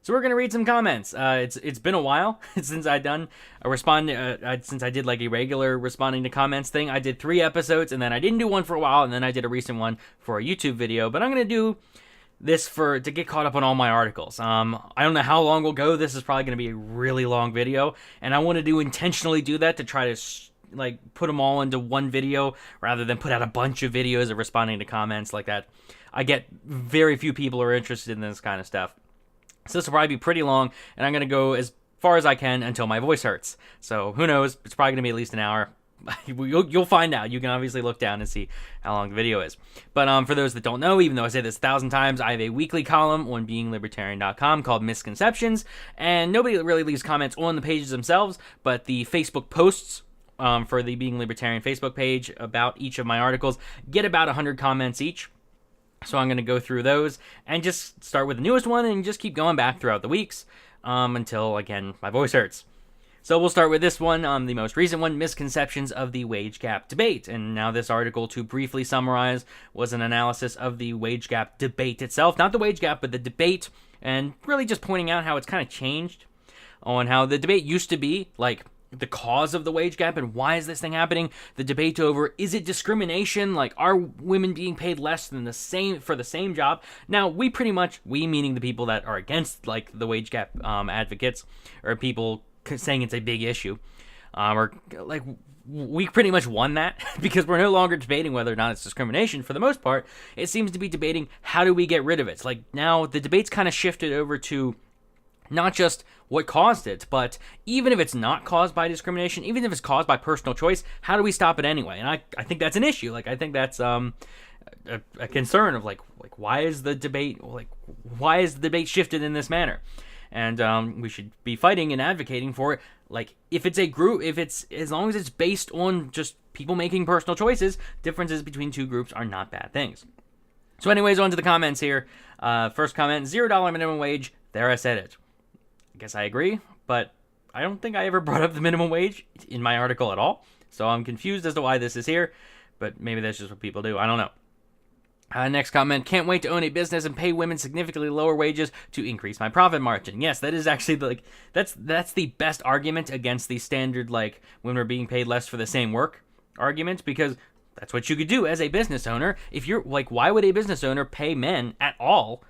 So we're gonna read some comments. It's been a while since I did like a regular responding to comments thing. I did 3 episodes, and then I didn't do one for a while, and then I did a recent one for a YouTube video. But I'm gonna do this to get caught up on all my articles. I don't know how long we'll go. This is probably gonna be a really long video, and I want to intentionally do that to try to put them all into one video rather than put out a bunch of videos of responding to comments like that. I get very few people are interested in this kind of stuff. So this will probably be pretty long, and I'm going to go as far as I can until my voice hurts. So who knows? It's probably going to be at least an hour. You'll find out. You can obviously look down and see how long the video is. But for those that don't know, even though I say this 1,000 times, I have a weekly column on beinglibertarian.com called Misconceptions, and nobody really leaves comments on the pages themselves, but the Facebook posts for the Being Libertarian Facebook page about each of my articles get about 100 comments each. So I'm going to go through those and just start with the newest one and just keep going back throughout the weeks until, again, my voice hurts. So we'll start with this one, the most recent one, Misconceptions of the Wage Gap Debate. And now this article, to briefly summarize, was an analysis of the wage gap debate itself. Not the wage gap, but the debate, and really just pointing out how it's kind of changed on how the debate used to be, like, the cause of the wage gap and why is this thing happening, the debate over is it discrimination, like are women being paid less than for the same job. Now we meaning the people that are against like the wage gap advocates or people saying it's a big issue, or like we pretty much won that because we're no longer debating whether or not it's discrimination. For the most part, it seems to be debating how do we get rid of it. It's like now the debate's kind of shifted over to not just what caused it, but even if it's not caused by discrimination, even if it's caused by personal choice, how do we stop it anyway? And I think that's an issue. Like I think that's a concern of like why is the debate shifted in this manner? And we should be fighting and advocating for it. Like if it's a group, as long as it's based on just people making personal choices, differences between two groups are not bad things. So anyways, on to the comments here. First comment, $0 minimum wage. There, I said it. I guess I agree, but I don't think I ever brought up the minimum wage in my article at all, so I'm confused as to why this is here, but maybe that's just what people do. I don't know. Next comment, can't wait to own a business and pay women significantly lower wages to increase my profit margin. Yes, that is actually that's the best argument against the standard like women are being paid less for the same work argument, because that's what you could do as a business owner. If you're like, why would a business owner pay men at all?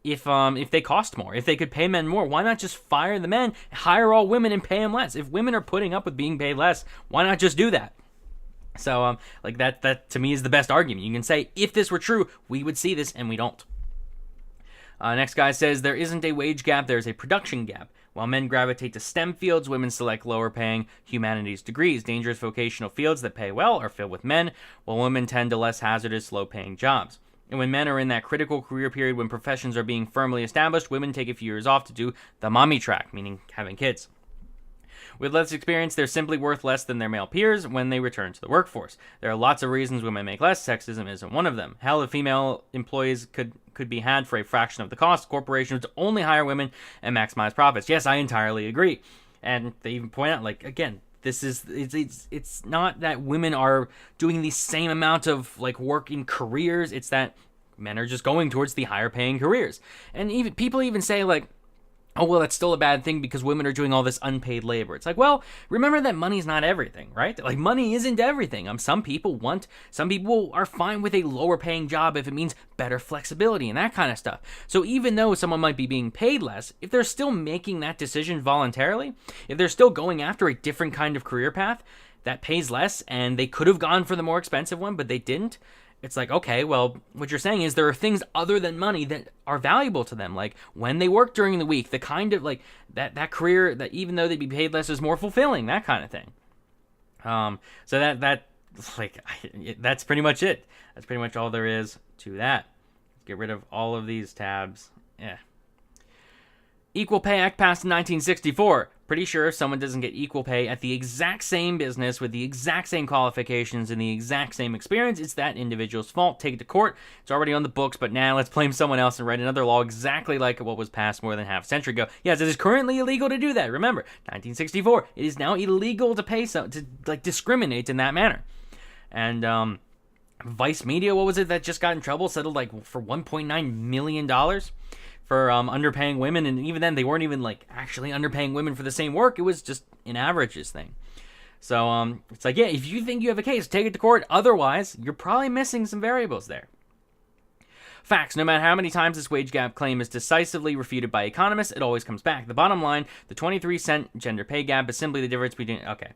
If they cost more, if they could pay men more, why not just fire the men, hire all women, and pay them less? If women are putting up with being paid less, why not just do that? So, like that to me is the best argument. You can say, if this were true, we would see this, and we don't. Next guy says, there isn't a wage gap, there's a production gap. While men gravitate to STEM fields, women select lower-paying humanities degrees. Dangerous vocational fields that pay well are filled with men, while women tend to less hazardous, low-paying jobs. And when men are in that critical career period when professions are being firmly established, women take a few years off to do the mommy track, meaning having kids. With less experience, they're simply worth less than their male peers when they return to the workforce. There are lots of reasons women make less. Sexism isn't one of them. Hell, if female employees could be had for a fraction of the cost, corporations would only hire women and maximize profits. Yes, I entirely agree. And they even point out, like, again, it's not that women are doing the same amount of like work in careers. It's that men are just going towards the higher paying careers. And even people even say like, oh, well, that's still a bad thing because women are doing all this unpaid labor. It's like, well, remember that money's not everything, right? Like, money isn't everything. Some people are fine with a lower paying job if it means better flexibility and that kind of stuff. So even though someone might be being paid less, if they're still making that decision voluntarily, if they're still going after a different kind of career path that pays less, and they could have gone for the more expensive one, but they didn't, it's like, okay, well, what you're saying is there are things other than money that are valuable to them, like when they work during the week, the kind of like that career that even though they'd be paid less is more fulfilling, that kind of thing. So that's pretty much it. That's pretty much all there is to that. Let's get rid of all of these tabs. Yeah. Equal Pay Act passed in 1964. Pretty sure if someone doesn't get equal pay at the exact same business with the exact same qualifications and the exact same experience, it's that individual's fault. Take it to court. It's already on the books, but now let's blame someone else and write another law exactly like what was passed more than half a century ago. Yes, it is currently illegal to do that. Remember, 1964. It is now illegal to pay to discriminate in that manner. And Vice Media, what was it that just got in trouble? Settled like for $1.9 million for underpaying women, and even then they weren't even like actually underpaying women for the same work. It was just an averages thing. So it's like, yeah, if you think you have a case, take it to court. Otherwise, you're probably missing some variables there. Facts. No matter how many times this wage gap claim is decisively refuted by economists, it always comes back. The bottom line, the 23-cent gender pay gap is simply the difference between... Okay.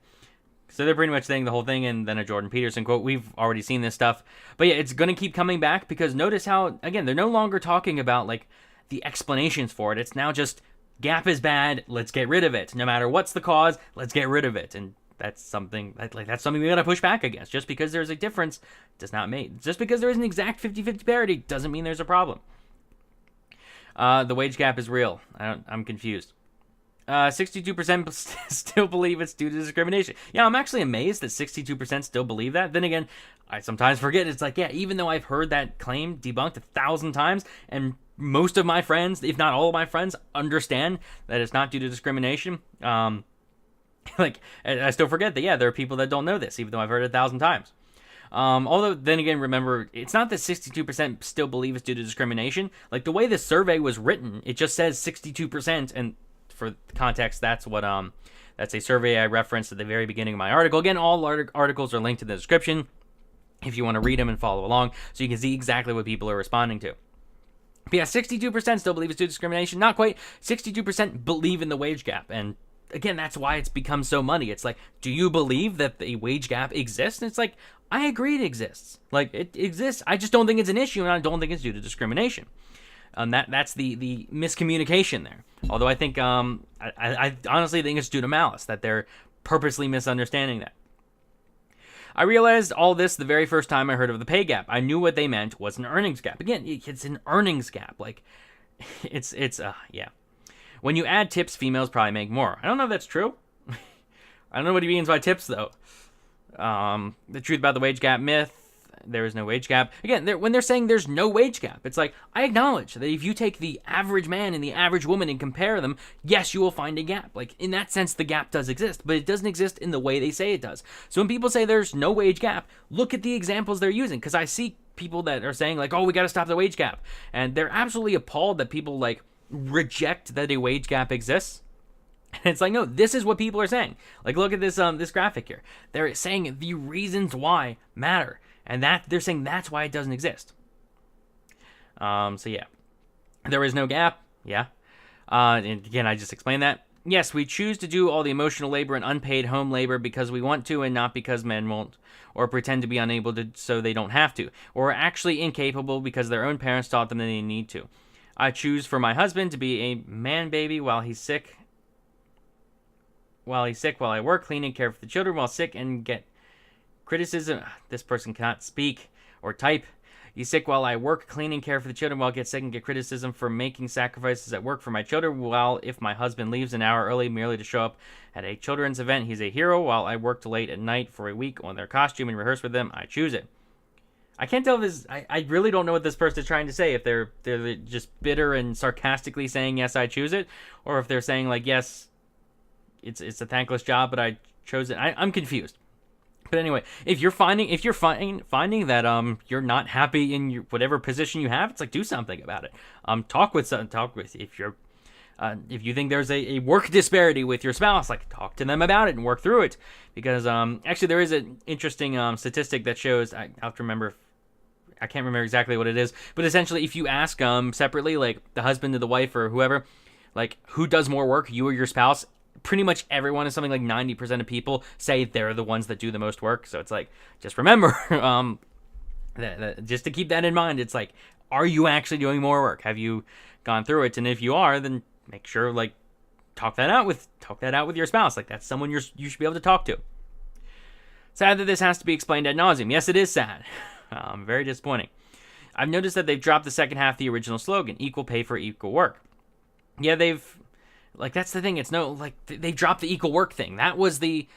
So they're pretty much saying the whole thing, and then a Jordan Peterson quote. We've already seen this stuff. But yeah, it's going to keep coming back because notice how, again, they're no longer talking about like the explanations for it. It's now just gap is bad, let's get rid of it. No matter what's the cause, let's get rid of it. And that's something we got to push back against. Just because there's a difference does not mean, just because there is an exact 50-50 parity doesn't mean there's a problem. The wage gap is real. I'm confused. 62% still believe it's due to discrimination. Yeah, I'm actually amazed that 62% still believe that. Then again, I sometimes forget. It's like, yeah, even though I've heard that claim debunked 1,000 times, and most of my friends, if not all of my friends, understand that it's not due to discrimination. Like, I still forget that, yeah, there are people that don't know this, even though I've heard it 1,000 times. Although, then again, remember, it's not that 62% still believe it's due to discrimination. Like, the way this survey was written, it just says 62%, and for context, that's what that's a survey I referenced at the very beginning of my article. Again, all articles are linked in the description if you want to read them and follow along, so you can see exactly what people are responding to. But yeah, 62% still believe it's due to discrimination. Not quite. 62% believe in the wage gap, and again, that's why it's become so muddy. It's like, do you believe that the wage gap exists? And it's like, I agree it exists. Like, it exists. I just don't think it's an issue, and I don't think it's due to discrimination. That's the miscommunication there. Although I think, I honestly think it's due to malice, that they're purposely misunderstanding that. I realized all this the very first time I heard of the pay gap. I knew what they meant was an earnings gap. Again, it's an earnings gap. Like, yeah. When you add tips, females probably make more. I don't know if that's true. I don't know what he means by tips, though. The truth about the wage gap myth. There is no wage gap. Again, when they're saying there's no wage gap, it's like, I acknowledge that if you take the average man and the average woman and compare them, yes, you will find a gap. Like, in that sense, the gap does exist, but it doesn't exist in the way they say it does. So when people say there's no wage gap, look at the examples they're using, because I see people that are saying, like, oh, we got to stop the wage gap. And they're absolutely appalled that people, like, reject that a wage gap exists. And it's like, no, this is what people are saying. Like, look at this this graphic here. They're saying the reasons why matter. And that they're saying that's why it doesn't exist. So yeah, there is no gap. Yeah. And again, I just explained that. Yes, we choose to do all the emotional labor and unpaid home labor because we want to, and not because men won't, or pretend to be unable to so they don't have to, or are actually incapable because their own parents taught them that they need to. I choose for my husband to be a man baby while he's sick. While I work, clean and care for the children while sick, and get criticism. This person cannot speak or type. He's sick while I work, clean and care for the children while I get sick, and get criticism for making sacrifices at work for my children. While if my husband leaves an hour early merely to show up at a children's event, he's a hero. While I worked late at night for a week on their costume and rehearse with them, I choose it. I can't tell if this. I really don't know what this person is trying to say. If they're just bitter and sarcastically saying yes, I choose it, or if they're saying like yes, it's a thankless job, but I chose it. I'm confused. But anyway, if you're finding that you're not happy in your whatever position you have, it's like, do something about it. Talk with if you think there's a work disparity with your spouse, like talk to them about it and work through it. Because actually there is an interesting statistic that shows, I have to remember, I can't remember exactly what it is, but essentially if you ask separately, like the husband to the wife or whoever, like who does more work, you or your spouse, pretty much everyone, is something like 90% of people say they're the ones that do the most work. So it's like, just remember, just to keep that in mind. It's like, are you actually doing more work? Have you gone through it? And if you are, then make sure, like, talk that out with your spouse. Like, that's someone you should be able to talk to. Sad that this has to be explained ad nauseum. Yes, it is sad. Very disappointing. I've noticed that they've dropped the second half of the original slogan, equal pay for equal work. Yeah, like, that's the thing. It's no, like, they dropped the equal work thing. That was the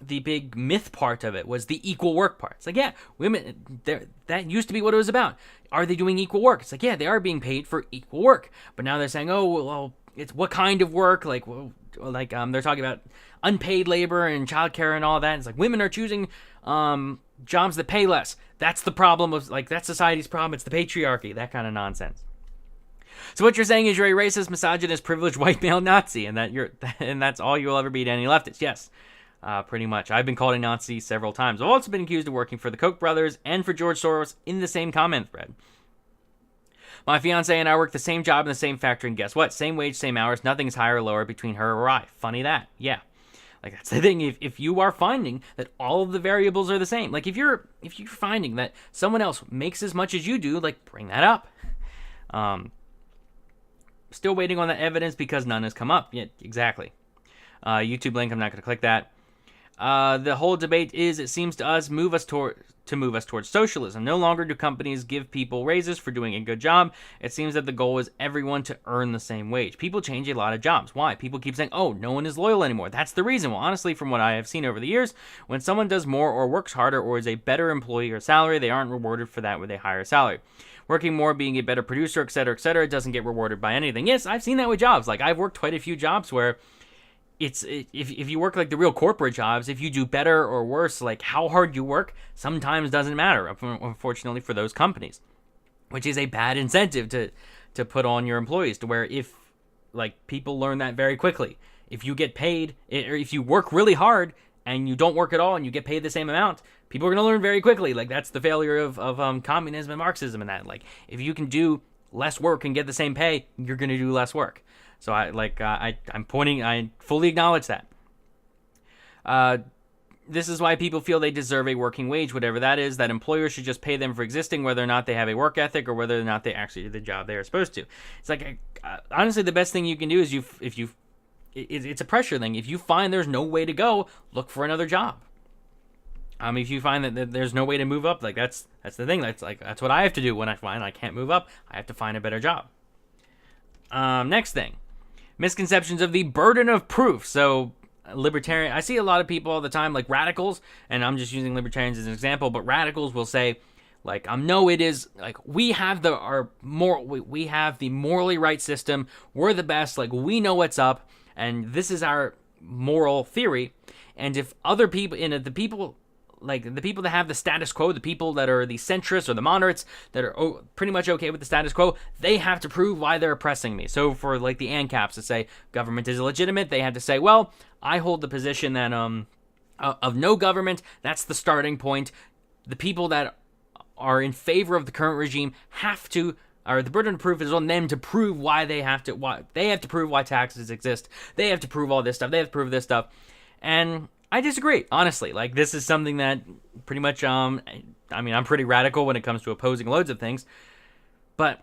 big myth part of it, was the equal work part. It's like, yeah, women, that used to be what it was about. Are they doing equal work? It's like, yeah, they are being paid for equal work. But now they're saying, oh, well, it's what kind of work? Like, well, they're talking about unpaid labor and childcare and all that. It's like, women are choosing jobs that pay less. That's the problem of, like, that's society's problem. It's the patriarchy, that kind of nonsense. So what you're saying is you're a racist, misogynist, privileged white male Nazi, and that's all you will ever be to any leftist. Yes, pretty much. I've been called a Nazi several times. I've also been accused of working for the Koch brothers and for George Soros in the same comment thread. My fiance and I work the same job in the same factory, and guess what? Same wage, same hours. Nothing's higher or lower between her or I. Funny that. Yeah. Like, that's the thing. If you are finding that all of the variables are the same, like if you're finding that someone else makes as much as you do, like, bring that up. Still waiting on that evidence because none has come up. Yeah, exactly. YouTube link, I'm not going to click that. The whole debate is, it seems to us, move us towards socialism. No longer do companies give people raises for doing a good job. It seems that the goal is everyone to earn the same wage. People change a lot of jobs. Why? People keep saying, oh, no one is loyal anymore. That's the reason. Well, honestly, from what I have seen over the years, when someone does more or works harder or is a better employee or salary, they aren't rewarded for that with a higher salary. Working more, being a better producer, etc., doesn't get rewarded by anything. Yes, I've seen that with jobs. Like, I've worked quite a few jobs where if you work like the real corporate jobs, if you do better or worse, like how hard you work sometimes doesn't matter, unfortunately, for those companies, which is a bad incentive to put on your employees, to where if, like, people learn that very quickly. If you get paid, or if you work really hard and you don't work at all and you get paid the same amount, people are going to learn very quickly. Like, that's the failure of communism and Marxism and that. Like, if you can do less work and get the same pay, you're going to do less work. So I fully acknowledge that. This is why people feel they deserve a working wage, whatever that is, that employers should just pay them for existing, whether or not they have a work ethic or whether or not they actually do the job they are supposed to. It's like, honestly, the best thing you can do is it's a pressure thing. If you find there's no way to go, look for another job. If you find that there's no way to move up, like that's the thing. That's what I have to do when I find I can't move up. I have to find a better job. Next thing. Misconceptions of the burden of proof. So, libertarian, I see a lot of people all the time, like radicals, and I'm just using libertarians as an example, but radicals will say, like, no, it is, like, we have the morally right system, we're the best, like, we know what's up, and this is our moral theory, and if other people, the people that have the status quo, the people that are the centrists or the moderates that are pretty much okay with the status quo, they have to prove why they're oppressing me. So for, like, the ANCAPs to say government is illegitimate, they have to say, well, I hold the position that of no government, that's the starting point. The people that are in favor of the current regime have to, or the burden of proof is on them to prove why they have to prove why taxes exist. They have to prove all this stuff. They have to prove this stuff. And I disagree, honestly. Like, this is something that pretty much, I'm pretty radical when it comes to opposing loads of things, but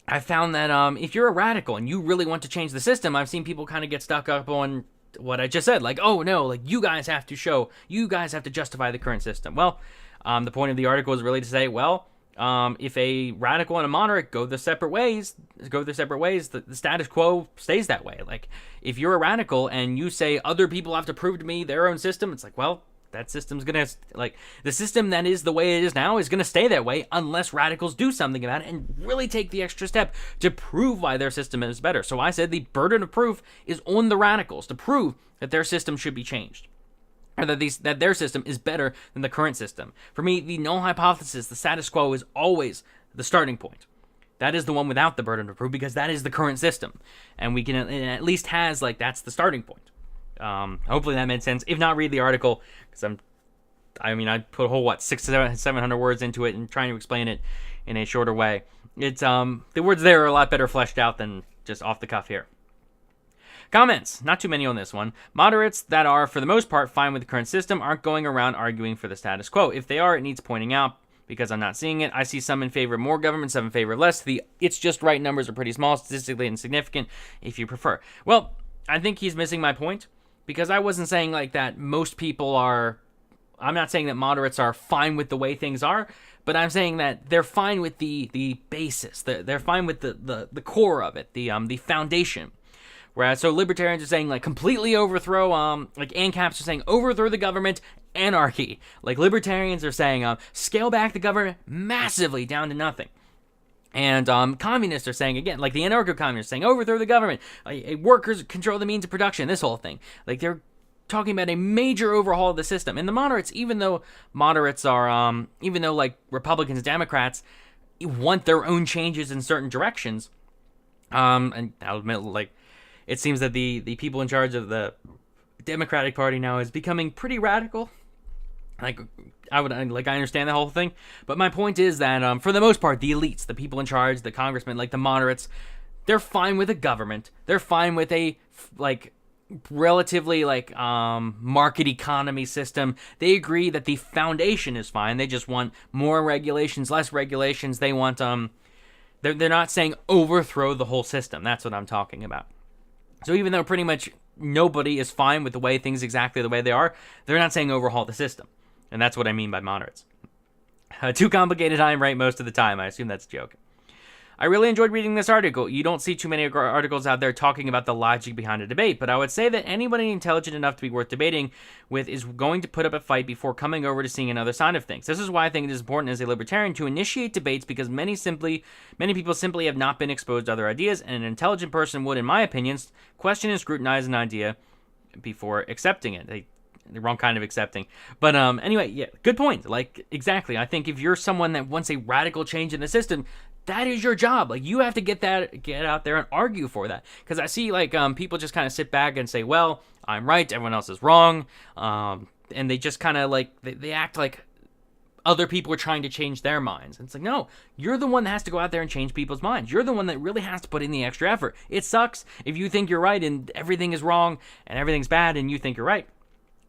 I found that if you're a radical and you really want to change the system, I've seen people kind of get stuck up on what I just said, like, oh no, like, you guys have to justify the current system. Well, the point of the article is really to say, well, if a radical and a moderate go their separate ways, the status quo stays that way. Like, if you're a radical and you say other people have to prove to me their own system, it's like, well, that system's gonna, like, the system that is the way it is now is gonna stay that way unless radicals do something about it and really take the extra step to prove why their system is better. So I said the burden of proof is on the radicals to prove that their system should be changed, or that their system is better than the current system. For me, the null hypothesis, the status quo, is always the starting point. That is the one without the burden of proof, because that is the current system. And we can, it at least has, like, that's the starting point. Hopefully that made sense. If not, read the article, because I put a whole, 600 to 700 words into it and trying to explain it in a shorter way. It's, the words there are a lot better fleshed out than just off the cuff here. Comments. Not too many on this one. Moderates that are, for the most part, fine with the current system aren't going around arguing for the status quo. If they are, it needs pointing out, because I'm not seeing it. I see some in favor of more government, some in favor of less. The it's just right numbers are pretty small, statistically insignificant, if you prefer. Well, I think he's missing my point, because I wasn't saying, like, that most people are... I'm not saying that moderates are fine with the way things are, but I'm saying that they're fine with the basis. They're fine with the core of it, the foundation. Whereas, so libertarians are saying, like, completely overthrow, like ANCAPs are saying overthrow the government, anarchy. Like, libertarians are saying scale back the government massively down to nothing. And communists are saying, again, like the anarcho-communists saying overthrow the government, workers control the means of production, this whole thing. Like, they're talking about a major overhaul of the system. And the moderates, even though like Republicans, Democrats want their own changes in certain directions, And I'll admit, like, it seems that the people in charge of the Democratic Party now is becoming pretty radical. Like, I understand the whole thing, but my point is that for the most part, the elites, the people in charge, the congressmen, like the moderates, they're fine with a government. They're fine with a relatively market economy system. They agree that the foundation is fine. They just want more regulations, less regulations. They want they're not saying overthrow the whole system. That's what I'm talking about. So even though pretty much nobody is fine with the way things exactly the way they are, they're not saying overhaul the system. And that's what I mean by moderates. Too complicated, I am right most of the time. I assume that's a joke. I really enjoyed reading this article. You don't see too many articles out there talking about the logic behind a debate, but I would say that anybody intelligent enough to be worth debating with is going to put up a fight before coming over to seeing another side of things. This is why I think it is important as a libertarian to initiate debates, because many people simply have not been exposed to other ideas, and an intelligent person would, in my opinion, question and scrutinize an idea before accepting it. The wrong kind of accepting. But anyway, yeah, good point. Like, exactly. I think if you're someone that wants a radical change in the system, that is your job. Like, you have to get out there and argue for that. Because I see, people just kind of sit back and say, well, I'm right, everyone else is wrong. And they just kind of, they act like other people are trying to change their minds. And it's like, no, you're the one that has to go out there and change people's minds. You're the one that really has to put in the extra effort. It sucks if you think you're right and everything is wrong and everything's bad and you think you're right.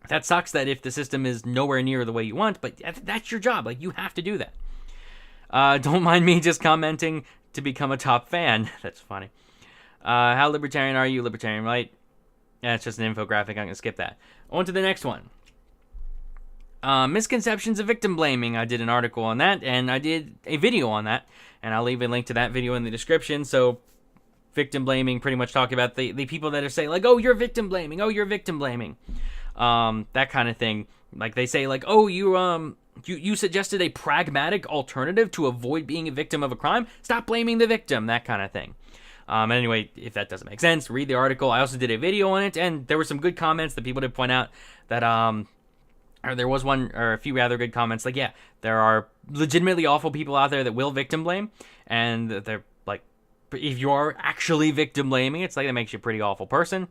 That sucks that if the system is nowhere near the way you want, but that's your job. Like, you have to do that. Don't mind me just commenting to become a top fan. That's funny. How libertarian are you? Libertarian, right? Yeah, it's just an infographic. I'm going to skip that. On to the next one. Misconceptions of victim blaming. I did an article on that, and I did a video on that, and I'll leave a link to that video in the description. So, victim blaming, pretty much talking about the people that are saying, like, oh, you're victim blaming. Oh, you're victim blaming. That kind of thing. Like, they say, like, oh, you suggested a pragmatic alternative to avoid being a victim of a crime. Stop blaming the victim. That kind of thing. Anyway, if that doesn't make sense, read the article. I also did a video on it, and there were some good comments that people did point out that, or there was one, or a few rather good comments, like, yeah, there are legitimately awful people out there that will victim blame, and they're, like, if you are actually victim blaming, it's like, that makes you a pretty awful person.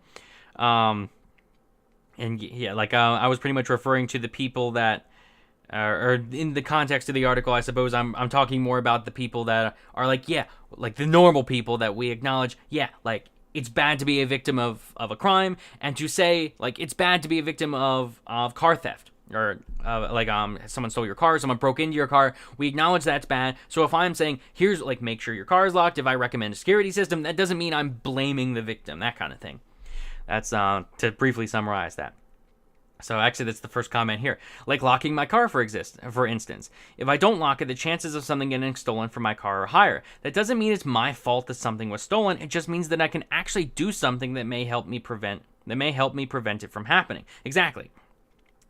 And yeah, I was pretty much referring to the people that, or in the context of the article, I suppose I'm talking more about the people that are like, yeah, like the normal people that we acknowledge, yeah, like, it's bad to be a victim of a crime, and to say, like, it's bad to be a victim of car theft, or someone stole your car, someone broke into your car, we acknowledge that's bad. So if I'm saying, here's, like, make sure your car is locked, if I recommend a security system, that doesn't mean I'm blaming the victim, that kind of thing. That's to briefly summarize that. So actually, that's the first comment here. Like locking my car, for instance. If I don't lock it, the chances of something getting stolen from my car are higher. That doesn't mean it's my fault that something was stolen. It just means that I can actually do something that may help me prevent it from happening. Exactly.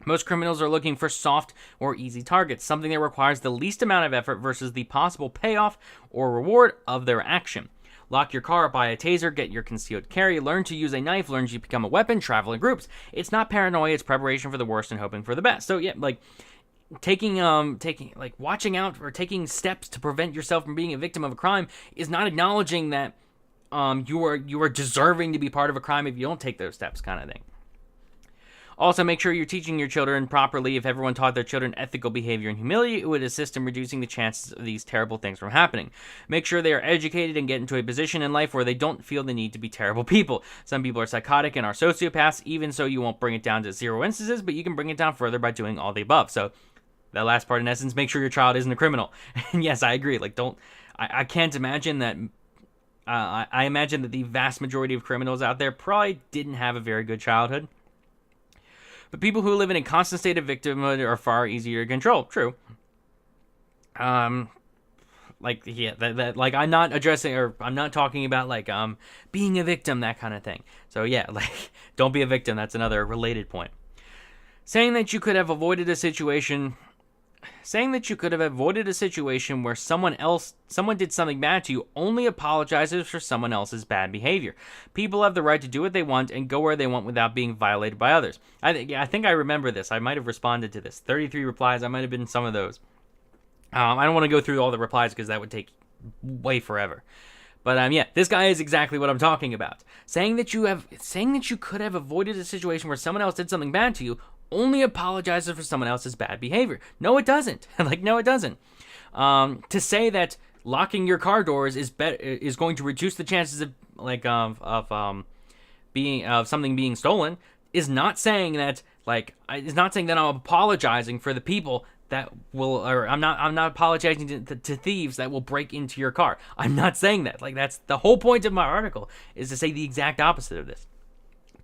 Most criminals are looking for soft or easy targets, something that requires the least amount of effort versus the possible payoff or reward of their action. Lock your car, buy a taser, get your concealed carry, learn to use a knife, learn to become a weapon, travel in groups. It's not paranoia, it's preparation for the worst and hoping for the best. So yeah, like taking watching out or taking steps to prevent yourself from being a victim of a crime is not acknowledging that you are deserving to be part of a crime if you don't take those steps, kind of thing. Also, make sure you're teaching your children properly. If everyone taught their children ethical behavior and humility, it would assist in reducing the chances of these terrible things from happening. Make sure they are educated and get into a position in life where they don't feel the need to be terrible people. Some people are psychotic and are sociopaths. Even so, you won't bring it down to 0 instances, but you can bring it down further by doing all the above. So, that last part, in essence, make sure your child isn't a criminal. And yes, I agree. Like, I can't imagine that. I imagine that the vast majority of criminals out there probably didn't have a very good childhood. But people who live in a constant state of victimhood are far easier to control. True. I'm not addressing, or I'm not talking about being a victim, that kind of thing. So yeah, don't be a victim. That's another related point. Saying that you could have avoided a situation where someone did something bad to you only apologizes for someone else's bad behavior. People have the right to do what they want and go where they want without being violated by others. I think I remember this. I might have responded to this. 33 replies. I might have been some of those. I don't want to go through all the replies because that would take way forever. But yeah, this guy is exactly what I'm talking about. Saying that you could have avoided a situation where someone else did something bad to you only apologizes for someone else's bad behavior. No, it doesn't. No, it doesn't. To say that locking your car doors is going to reduce the chances of something being stolen is not saying that I'm apologizing for the people that will, or I'm not apologizing to thieves that will break into your car. I'm not saying that. That's the whole point of my article, is to say the exact opposite of this.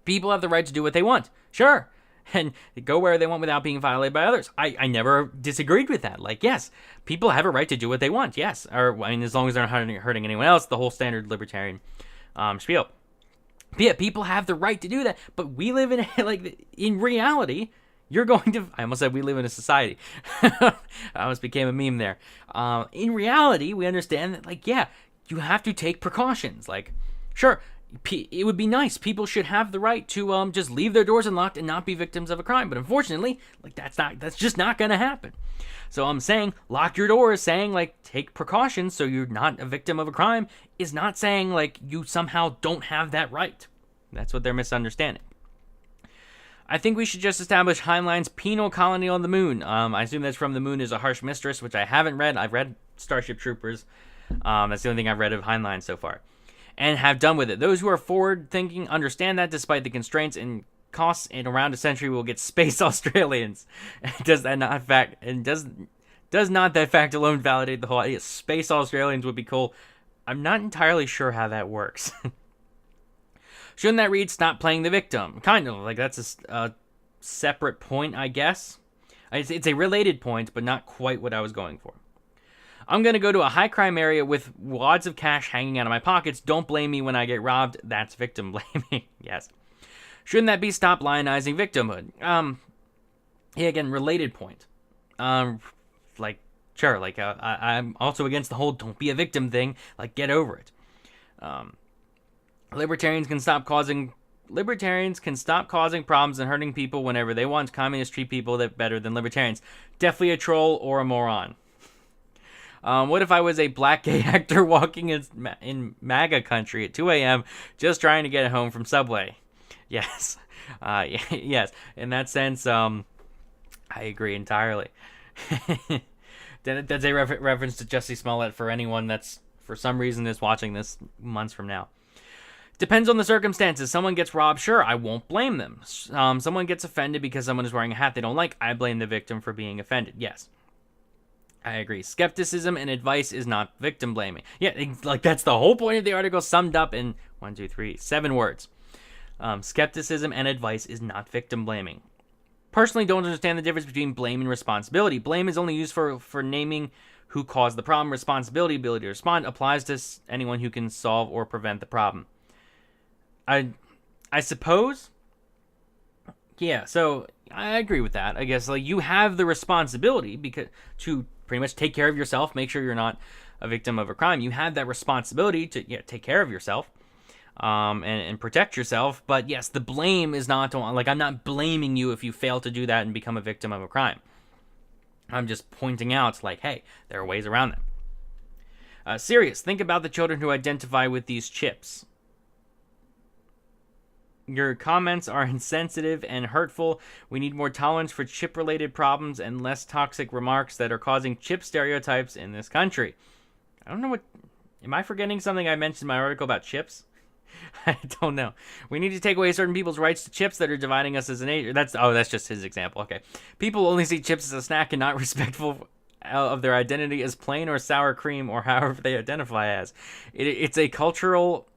People have the right to do what they want, sure, and go where they want without being violated by others. I never disagreed with that. Yes, people have a right to do what they want, yes, or as long as they're not hurting anyone else, the whole standard libertarian spiel. But yeah, people have the right to do that, but we live in in reality. You're going to... I almost said we live in a society. I almost became a meme there. In reality, we understand that, you have to take precautions. Sure, it would be nice. People should have the right to just leave their doors unlocked and not be victims of a crime. But unfortunately, that's just not going to happen. So I'm saying lock your doors, saying, take precautions so you're not a victim of a crime, is not saying, you somehow don't have that right. That's what they're misunderstanding. I think we should just establish Heinlein's penal colony on the moon. I assume that's from The Moon is a Harsh Mistress, which I haven't read. I've read Starship Troopers. That's the only thing I've read of Heinlein so far. And have done with it. Those who are forward-thinking understand that despite the constraints and costs in around a century, we'll get space Australians. Does not that fact alone validate the whole idea? Space Australians would be cool. I'm not entirely sure how that works. Shouldn't that read stop playing the victim? Kind of, that's a separate point, I guess. It's a related point, but not quite what I was going for. I'm going to go to a high crime area with wads of cash hanging out of my pockets. Don't blame me when I get robbed. That's victim blaming. Yes. Shouldn't that be stop lionizing victimhood? Yeah, again, related point. Sure, I'm also against the whole don't be a victim thing. Get over it. Libertarians can stop causing problems and hurting people whenever they want. Communists treat people that better than libertarians. Definitely a troll or a moron. What if I was a black gay actor walking in MAGA country at 2 a.m. just trying to get home from Subway? Yes. Yes. In that sense, I agree entirely. That's a reference to Jussie Smollett for anyone that's, for some reason, is watching this months from now. Depends on the circumstances. Someone gets robbed, sure, I won't blame them. Someone gets offended because someone is wearing a hat they don't like, I blame the victim for being offended. Yes. I agree. Skepticism and advice is not victim blaming. Yeah, that's the whole point of the article summed up in 7 words. Skepticism and advice is not victim blaming. Personally, don't understand the difference between blame and responsibility. Blame is only used for naming who caused the problem. Responsibility, ability to respond, applies to anyone who can solve or prevent the problem. I suppose. Yeah, so I agree with that. I guess you have the responsibility to pretty much take care of yourself, make sure you're not a victim of a crime. You have that responsibility to take care of yourself and protect yourself. But yes, the blame is not I'm not blaming you if you fail to do that and become a victim of a crime. I'm just pointing out hey, there are ways around that. Serious. Think about the children who identify with these chips. Your comments are insensitive and hurtful. We need more tolerance for chip-related problems and less toxic remarks that are causing chip stereotypes in this country. I don't know what... Am I forgetting something I mentioned in my article about chips? I don't know. We need to take away certain people's rights to chips that are dividing us as a nation. That's just his example. Okay. People only see chips as a snack and not respectful of their identity as plain or sour cream or however they identify as. It's a cultural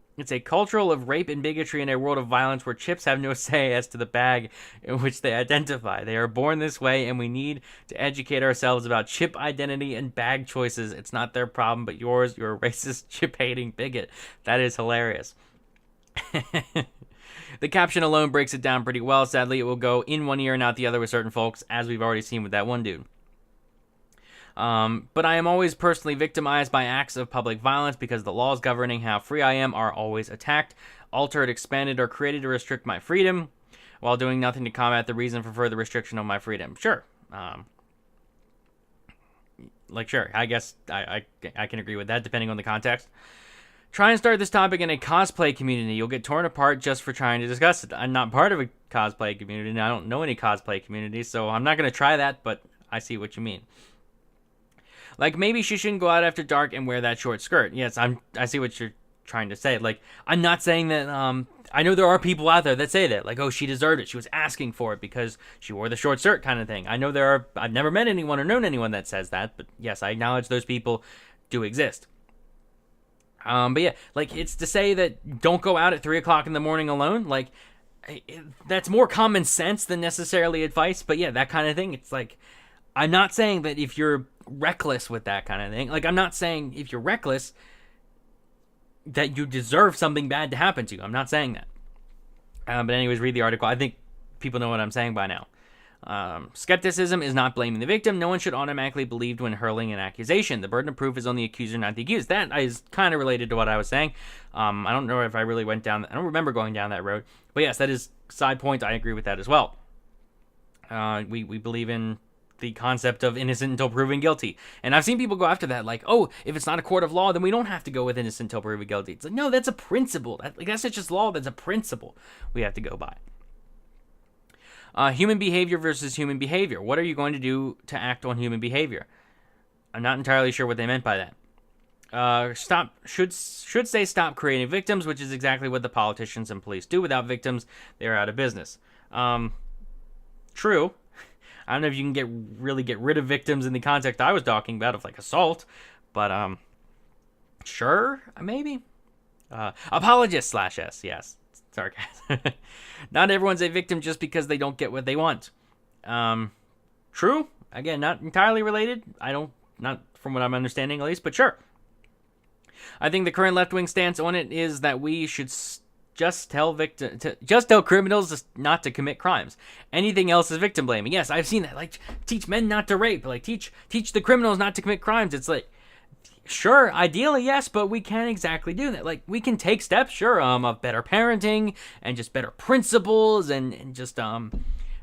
of rape and bigotry in a world of violence where chips have no say as to the bag in which they identify. They are born this way, and we need to educate ourselves about chip identity and bag choices. It's not their problem, but yours. You're a racist, chip-hating bigot. That is hilarious. The caption alone breaks it down pretty well. Sadly, it will go in one ear and out the other with certain folks, as we've already seen with that one dude. But I am always personally victimized by acts of public violence because the laws governing how free I am are always attacked, altered, expanded, or created to restrict my freedom, while doing nothing to combat the reason for further restriction of my freedom. Sure. Sure, I guess I can agree with that, depending on the context. Try and start this topic in a cosplay community. You'll get torn apart just for trying to discuss it. I'm not part of a cosplay community, and I don't know any cosplay communities, so I'm not going to try that, but I see what you mean. Like, maybe she shouldn't go out after dark and wear that short skirt. Yes, I see what you're trying to say. Like, I'm not saying that, I know there are people out there that say that, like, oh, she deserved it. She was asking for it because she wore the short skirt kind of thing. I know I've never met anyone or known anyone that says that, but yes, I acknowledge those people do exist. But yeah, like, it's to say that don't go out at 3 o'clock in the morning alone. Like, that's more common sense than necessarily advice. But yeah, that kind of thing. It's like, I'm not saying that if you're reckless with that kind of thing. Like, I'm not saying if you're reckless that you deserve something bad to happen to you. I'm not saying that. But anyways, read the article. I think people know what I'm saying by now. Skepticism is not blaming the victim. No one should automatically believe when hurling an accusation. The burden of proof is on the accuser, not the accused. That is kind of related to what I was saying. I don't know if I really went down. I don't remember going down that road. But yes, that is side point. I agree with that as well. We believe in the concept of innocent until proven guilty. And I've seen people go after that, like, oh, if it's not a court of law, then we don't have to go with innocent until proven guilty. It's like, no, that's a principle. That's not just law. That's a principle we have to go by. Human behavior versus human behavior. What are you going to do to act on human behavior? I'm not entirely sure what they meant by that. Should say stop creating victims, which is exactly what the politicians and police do. Without victims, they're out of business. True. I don't know if you can really get rid of victims in the context I was talking about of like assault, but sure, maybe. Apologist /S, yes. Sarcasm. Not everyone's a victim just because they don't get what they want. True. Again, not entirely related. Not from what I'm understanding at least, but sure. I think the current left-wing stance on it is that we should just tell criminals not to commit crimes. Anything else is victim blaming. Yes, I've seen that. Like, teach men not to rape. Like, teach the criminals not to commit crimes. It's like, sure, ideally, yes, but we can't exactly do that. Like, we can take steps, sure, of better parenting and just better principles and just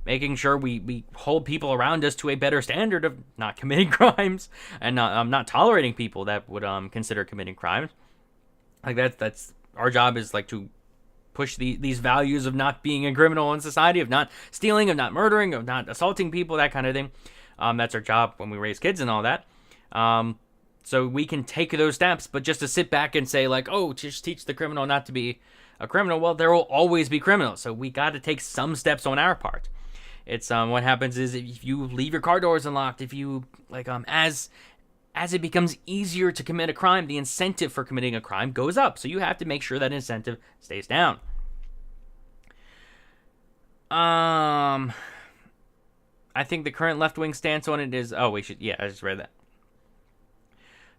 making sure we hold people around us to a better standard of not committing crimes and not tolerating people that would consider committing crimes. Like, that's our job, is like to push these values of not being a criminal in society, of not stealing, of not murdering, of not assaulting people, that kind of thing. That's our job when we raise kids and all that. So we can take those steps, but just to sit back and say, like, oh, just teach the criminal not to be a criminal, well, there will always be criminals. So we got to take some steps on our part. It's what happens is, if you leave your car doors unlocked, if you, like, as it becomes easier to commit a crime, the incentive for committing a crime goes up. So you have to make sure that incentive stays down. I think the current left-wing stance on it is, I just read that.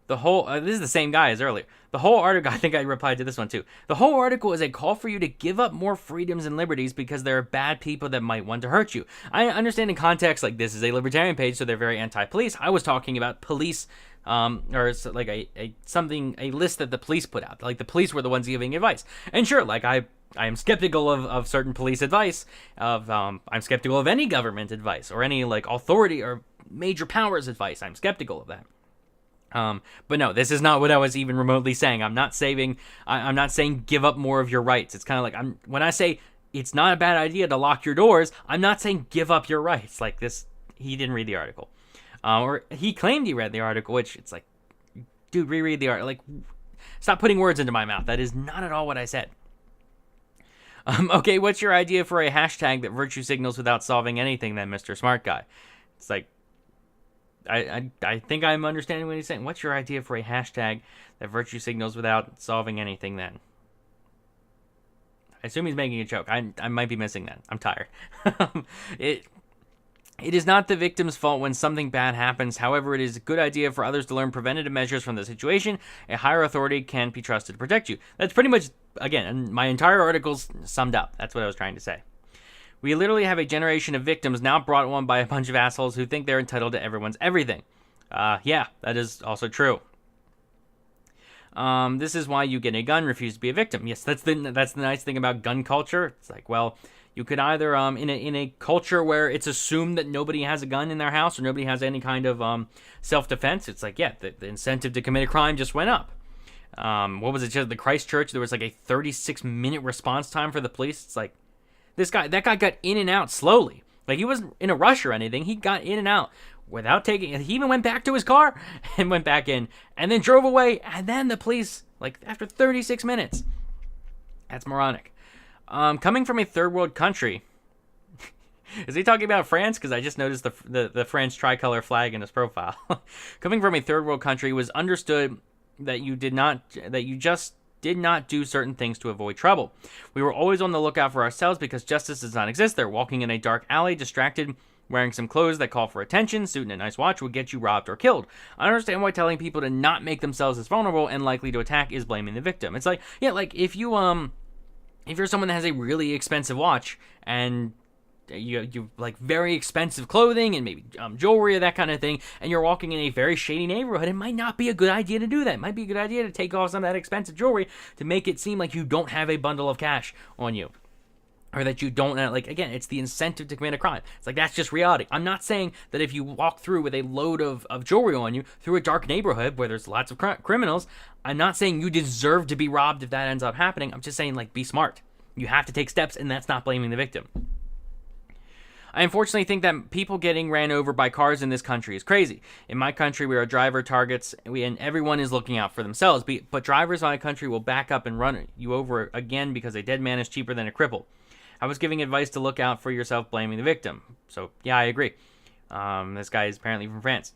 The whole, this is the same guy as earlier. The whole article, I think I replied to this one too. The whole article is a call for you to give up more freedoms and liberties because there are bad people that might want to hurt you. I understand in context, like, this is a libertarian page, so they're very anti-police. I was talking about police, or it's like a list that the police put out. Like, the police were the ones giving advice. And sure, like, I am skeptical of certain police advice. I'm skeptical of any government advice or any, like, authority or major powers advice. I'm skeptical of that. But no, this is not what I was even remotely saying. I'm not saying give up more of your rights. It's kind of like, when I say it's not a bad idea to lock your doors, I'm not saying give up your rights. Like, this, he didn't read the article, or he claimed he read the article, which, it's like, dude, reread the article. Like, stop putting words into my mouth. That is not at all what I said. Okay, what's your idea for a hashtag that virtue signals without solving anything then, Mr. Smart Guy? It's like, I think I'm understanding what he's saying. What's your idea for a hashtag that virtue signals without solving anything then? I assume he's making a joke. I might be missing that. I'm tired. It is not the victim's fault when something bad happens. However, it is a good idea for others to learn preventative measures from the situation. A higher authority can be trusted to protect you. That's pretty much, again, my entire article's summed up. That's what I was trying to say. We literally have a generation of victims now brought on by a bunch of assholes who think they're entitled to everyone's everything. Yeah, that is also true. This is why you get a gun, refuse to be a victim. Yes, that's the nice thing about gun culture. It's like, well, you could either in a culture where it's assumed that nobody has a gun in their house or nobody has any kind of self-defense. It's like, yeah, the incentive to commit a crime just went up. What was it? Just the Christchurch. There was like a 36-minute response time for the police. It's like that guy got in and out slowly. Like he wasn't in a rush or anything. He got in and out without taking. He even went back to his car and went back in, and then drove away. And then the police, like after 36 minutes, that's moronic. Coming from a third world country. Is he talking about France? Because I just noticed the French tricolor flag in his profile. Coming from a third world country, it was understood that you just did not do certain things to avoid trouble. We were always on the lookout for ourselves because justice does not exist there. Walking in a dark alley, distracted, wearing some clothes that call for attention, suit and a nice watch would get you robbed or killed. I understand why telling people to not make themselves as vulnerable and likely to attack is blaming the victim. It's like, yeah, like if you're someone that has a really expensive watch and you like very expensive clothing and maybe jewelry or that kind of thing, and you're walking in a very shady neighborhood, it might not be a good idea to do that. It might be a good idea to take off some of that expensive jewelry to make it seem like you don't have a bundle of cash on you, or that you don't, like, again, it's the incentive to commit a crime. It's like, that's just reality. I'm not saying that if you walk through with a load of jewelry on you through a dark neighborhood where there's lots of criminals, I'm not saying you deserve to be robbed if that ends up happening. I'm just saying, like, be smart. You have to take steps, and that's not blaming the victim. I unfortunately think that people getting ran over by cars in this country is crazy. In my country, we are driver targets, and everyone is looking out for themselves. But drivers in my country will back up and run you over again because a dead man is cheaper than a cripple. I was giving advice to look out for yourself, blaming the victim. So, yeah, I agree. This guy is apparently from France.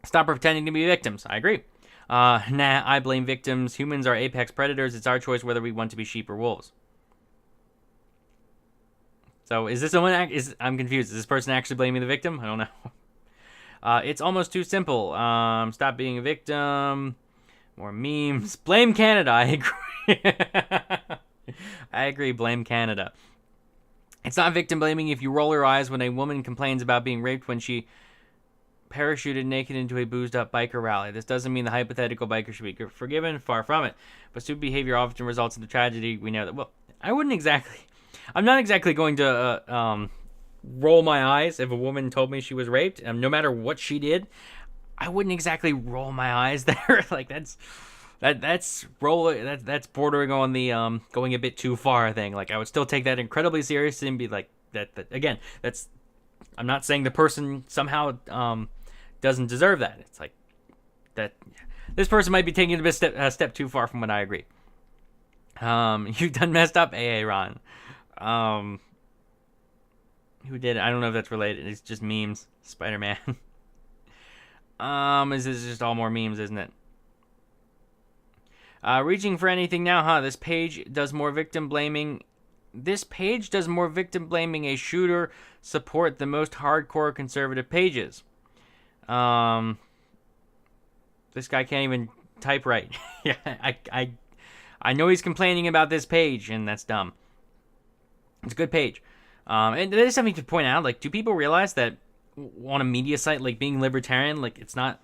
Stop pretending to be victims. I agree. Nah, I blame victims. Humans are apex predators. It's our choice whether we want to be sheep or wolves. So is this someone? I'm confused. Is this person actually blaming the victim? I don't know. It's almost too simple. Stop being a victim. More memes. Blame Canada. I agree. I agree. Blame Canada. It's not victim blaming if you roll your eyes when a woman complains about being raped when she parachuted naked into a boozed up biker rally. This doesn't mean the hypothetical biker should be forgiven. Far from it. But stupid behavior often results in the tragedy. We know that. Well, I'm not exactly going to roll my eyes if a woman told me she was raped. No matter what she did, I wouldn't exactly roll my eyes there. Like that's bordering on the going a bit too far thing. Like I would still take that incredibly seriously and be like that again. I'm not saying the person somehow doesn't deserve that. It's like that this person might be taking a step too far from what I agree. You've done messed up, AA Ron. Who did it? I don't know if that's related. It's just memes. Spider-Man. This is just all more memes, isn't it? Reaching for anything now, huh? This page does more victim blaming. A shooter support the most hardcore conservative pages. This guy can't even type right. Yeah, I know he's complaining about this page, and that's dumb. It's a good page. And there's something to point out. Like, do people realize that on a media site, like being libertarian, like it's not...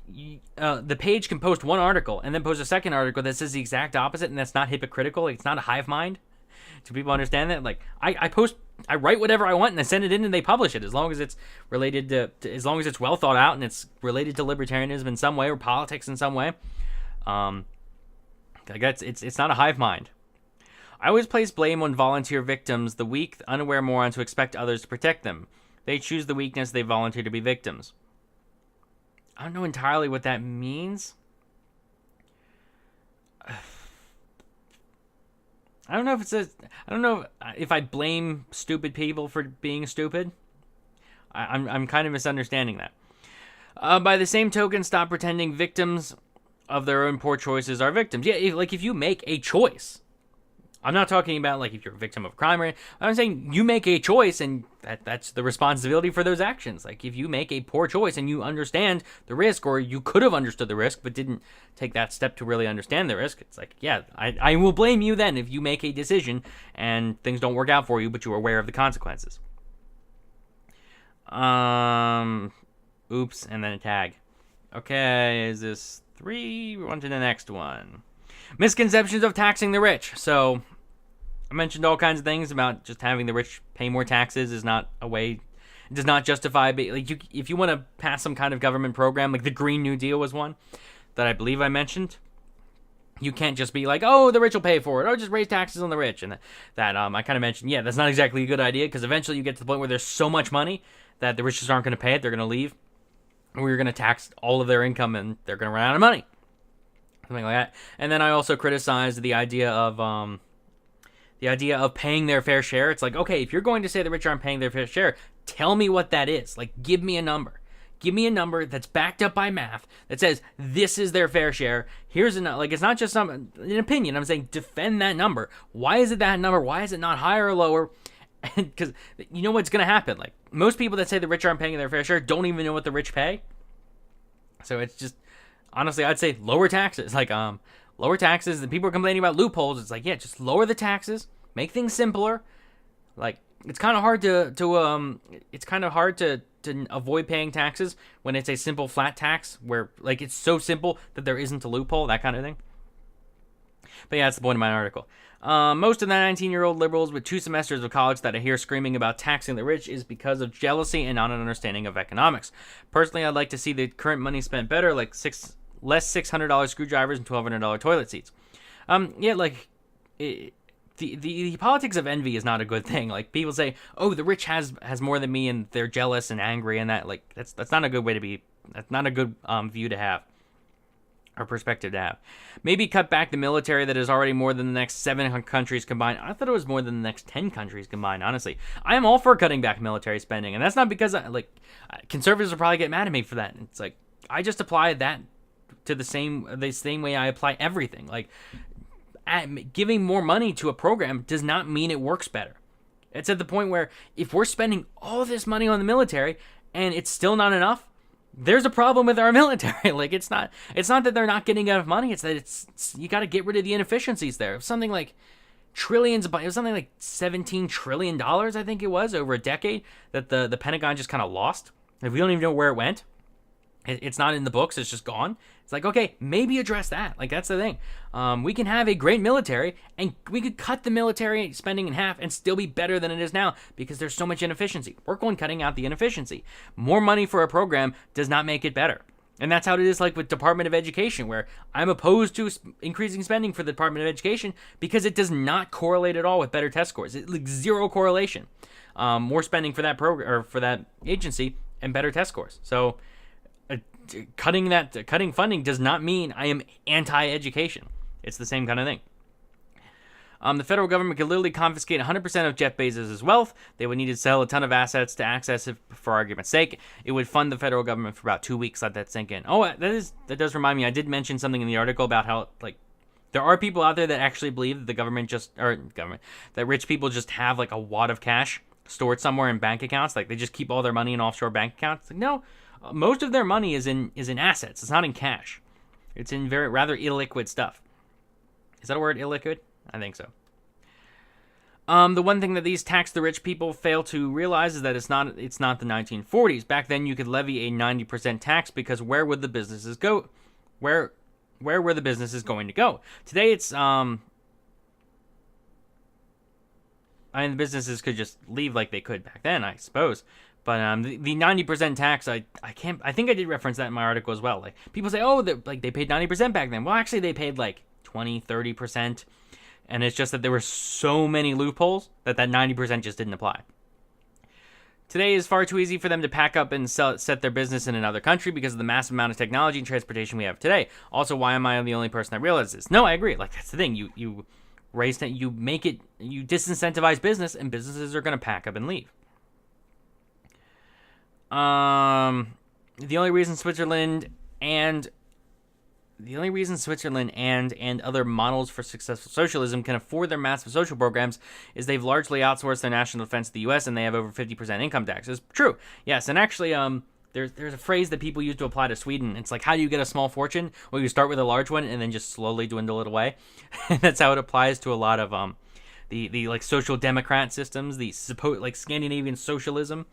the page can post one article and then post a second article that says the exact opposite, and that's not hypocritical. Like, it's not a hive mind. Do people understand that? Like, I write whatever I want and I send it in and they publish it as long as it's related to as long as it's well thought out and it's related to libertarianism in some way or politics in some way. Like it's not a hive mind. I always place blame on volunteer victims, the weak, the unaware morons who expect others to protect them. They choose the weakness, they volunteer to be victims. I don't know entirely what that means. I don't know if I blame stupid people for being stupid. I'm kind of misunderstanding that. By the same token, stop pretending victims of their own poor choices are victims. Yeah, if you make a choice. I'm not talking about like if you're a victim of a crime or anything. I'm saying you make a choice and that's the responsibility for those actions. Like if you make a poor choice and you understand the risk, or you could have understood the risk but didn't take that step to really understand the risk, it's like, yeah, I will blame you then if you make a decision and things don't work out for you but you're aware of the consequences. Oops, and then a tag. Okay, is this 3? We're on to the next one. Misconceptions of taxing the rich. So I mentioned all kinds of things about just having the rich pay more taxes is not a way. It does not justify. Like if you want to pass some kind of government program, like the Green New Deal was one that I believe I mentioned. You can't just be like, oh, the rich will pay for it, or just raise taxes on the rich. And that I kind of mentioned, yeah, that's not exactly a good idea, because eventually you get to the point where there's so much money that the rich just aren't going to pay it. They're going to leave, or you're going to tax all of their income, and they're going to run out of money. Something like that. And then I also criticized the idea of paying their fair share. It's like, okay, if you're going to say the rich aren't paying their fair share, tell me what that is. Like, give me a number. Give me a number that's backed up by math that says this is their fair share. Here's it's not just an opinion. I'm saying defend that number. Why is it that number? Why is it not higher or lower? Because you know what's going to happen. Like, most people that say the rich aren't paying their fair share don't even know what the rich pay. So it's just, honestly, I'd say lower taxes. Like, lower taxes. The people are complaining about loopholes. It's like, yeah, just lower the taxes, make things simpler. Like, it's kind of hard to avoid paying taxes when it's a simple flat tax where, like, it's so simple that there isn't a loophole, that kind of thing. But yeah, that's the point of my article. Most of the 19-year-old liberals with 2 semesters of college that I hear screaming about taxing the rich is because of jealousy and not an understanding of economics. Personally, I'd like to see the current money spent better, like less $600 screwdrivers and $1,200 toilet seats. The politics of envy is not a good thing. Like, people say, oh, the rich has more than me, and they're jealous and angry, and that, like, that's not a good way to be. That's not a good view to have, or perspective to have. Maybe cut back the military that is already more than the next 7 countries combined. I thought it was more than the next 10 countries combined, honestly. I am all for cutting back military spending, and that's not because, conservatives will probably get mad at me for that. It's like, I just apply that to the same way I apply everything. Like, giving more money to a program does not mean it works better. It's at the point where if we're spending all this money on the military and it's still not enough, there's a problem with our military. Like, it's not that they're not getting enough money. It's that you got to get rid of the inefficiencies there. Something like trillions, it was something like $17 trillion, I think it was, over a decade that the Pentagon just kind of lost. If we don't even know where it went. It's not in the books. It's just gone. It's like, okay, maybe address that. Like, that's the thing. We can have a great military, and we could cut the military spending in half and still be better than it is now because there's so much inefficiency. Work on cutting out the inefficiency. More money for a program does not make it better. And that's how it is, like, with Department of Education, where I'm opposed to increasing spending for the Department of Education because it does not correlate at all with better test scores. It's like zero correlation. More spending for that program or for that agency and better test scores. So cutting funding does not mean I am anti-education. It's the same kind of thing. The federal government could literally confiscate 100% of Jeff Bezos' wealth. They would need to sell a ton of assets to access it, for argument's sake. It would fund the federal government for about 2 weeks. Let that sink in. Oh, that does remind me. I did mention something in the article about how, like, there are people out there that actually believe that that rich people just have, like, a wad of cash stored somewhere in bank accounts. Like, they just keep all their money in offshore bank accounts. Like, no. Most of their money is in assets. It's not in cash. It's in rather illiquid stuff. Is that a word, illiquid? I think so. The one thing that these tax the rich people fail to realize is that it's not the 1940s. Back then, you could levy a 90% tax because where would the businesses go? Where were the businesses going to go? Today, it's the businesses could just leave like they could back then, I suppose. But the 90% tax, I think I did reference that in my article as well. Like, people say, oh, they paid 90% back then. Well, actually, they paid like 20, 30%. And it's just that there were so many loopholes that 90% just didn't apply. Today is far too easy for them to pack up and set their business in another country because of the massive amount of technology and transportation we have today. Also, why am I the only person that realizes this? No, I agree. Like, that's the thing. You disincentivize business, and businesses are going to pack up and leave. The only reason Switzerland and other models for successful socialism can afford their massive social programs is they've largely outsourced their national defense to the U.S. and they have over 50% income tax. It's true. Yes, and actually, there's a phrase that people use to apply to Sweden. It's like, how do you get a small fortune? Well, you start with a large one and then just slowly dwindle it away. And that's how it applies to a lot of the like social democrat systems, the like Scandinavian socialism,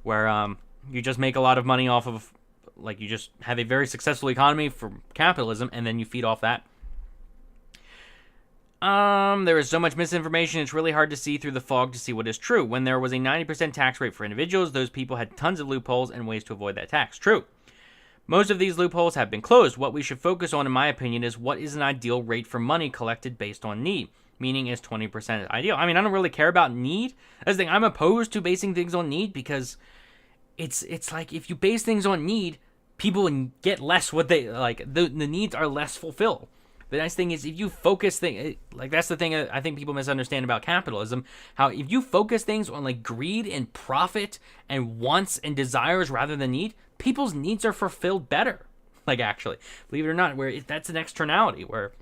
where you just make a lot of money off of, like, you just have a very successful economy for capitalism, and then you feed off that. There is so much misinformation, it's really hard to see through the fog to see what is true. When there was a 90% tax rate for individuals, those people had tons of loopholes and ways to avoid that tax. True. Most of these loopholes have been closed. What we should focus on, in my opinion, is what is an ideal rate for money collected based on need. Meaning, is 20% ideal? I mean, I don't really care about need. That's the thing. I'm opposed to basing things on need because it's like if you base things on need, people get less what they like. The needs are less fulfilled. The nice thing is if you focus that's the thing I think people misunderstand about capitalism. How if you focus things on like greed and profit and wants and desires rather than need, people's needs are fulfilled better. Like actually, believe it or not, where that's an externality where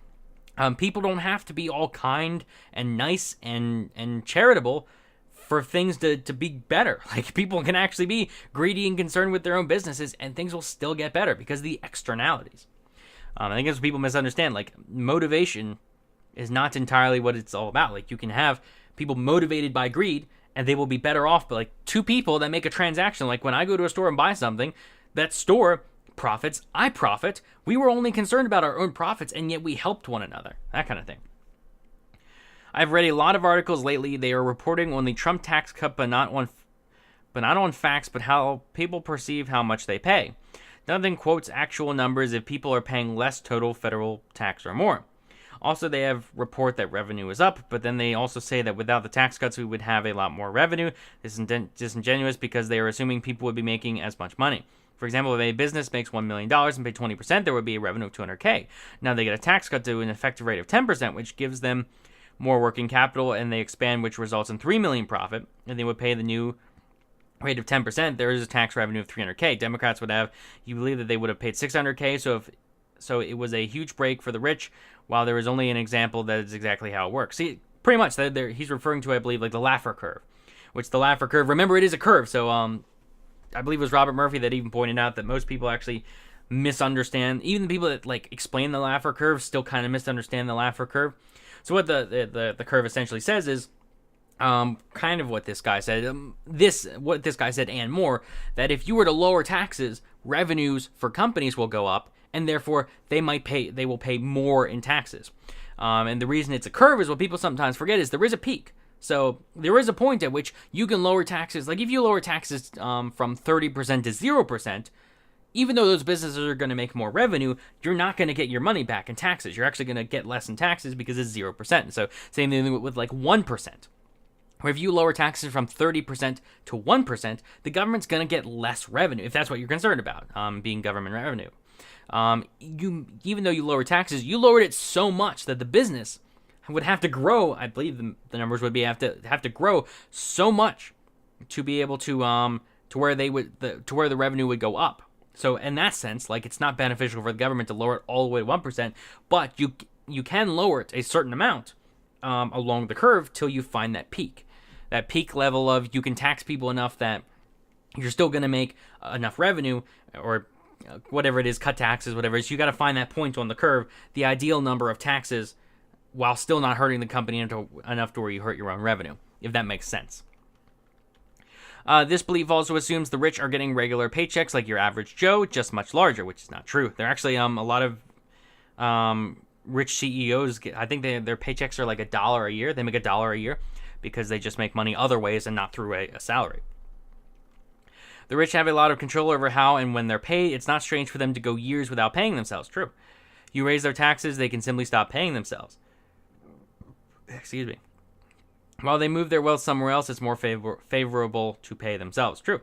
people don't have to be all kind and nice and charitable for things to be better. Like people can actually be greedy and concerned with their own businesses and things will still get better because of the externalities. I think that's what people misunderstand. Like motivation is not entirely what it's all about. Like you can have people motivated by greed and they will be better off. But like two people that make a transaction, like when I go to a store and buy something, that store profits, I profit. We were only concerned about our own profits and yet we helped one another. That kind of thing. I've read a lot of articles lately. They are reporting on the Trump tax cut, but not on facts, but how people perceive how much they pay. Nothing quotes actual numbers if people are paying less total federal tax or more. Also, they have report that revenue is up, but then they also say that without the tax cuts, we would have a lot more revenue. This is disingenuous because they are assuming people would be making as much money. For example, if a business makes $1 million and pay 20%, there would be a revenue of $200K. Now they get a tax cut to an effective rate of 10%, which gives them more working capital, and they expand, which results in $3 million profit, and they would pay the new rate of 10%, there is a tax revenue of $300K. Democrats would have, you believe that they would have paid $600K, so it was a huge break for the rich, while there is only an example that is exactly how it works. See, pretty much, he's referring to, I believe, like the Laffer curve, which the Laffer curve, remember, it is a curve, so I believe it was Robert Murphy that even pointed out that most people actually misunderstand, even the people that like explain the Laffer curve still kind of misunderstand the Laffer curve. So what the curve essentially says is, kind of what this guy said, what this guy said and more, that if you were to lower taxes, revenues for companies will go up, and therefore they will pay more in taxes. And the reason it's a curve is what people sometimes forget is there is a peak. So there is a point at which you can lower taxes. Like if you lower taxes from 30% to 0%, even though those businesses are going to make more revenue, you're not going to get your money back in taxes. You're actually going to get less in taxes because it's 0%. So same thing with like 1%. Where if you lower taxes from 30% to 1%, the government's going to get less revenue, if that's what you're concerned about, being government revenue. Even though you lower taxes, you lowered it so much that the business would have to grow. I believe the numbers would be have to grow so much to be able to where the revenue would go up. So in that sense, like it's not beneficial for the government to lower it all the way to 1%, but you can lower it a certain amount along the curve till you find that peak level of you can tax people enough that you're still going to make enough revenue or whatever it is, cut taxes, whatever it is. You got to find that point on the curve, the ideal number of taxes, while still not hurting the company enough to where you hurt your own revenue, if that makes sense. This belief also assumes the rich are getting regular paychecks like your average Joe, just much larger, which is not true. There are actually a lot of rich CEOs, I think their paychecks are like $1 a year. They make $1 a year because they just make money other ways and not through a salary. The rich have a lot of control over how and when they're paid. It's not strange for them to go years without paying themselves. True. You raise their taxes, they can simply stop paying themselves. Excuse me. While they move their wealth somewhere else, it's more favorable to pay themselves. True.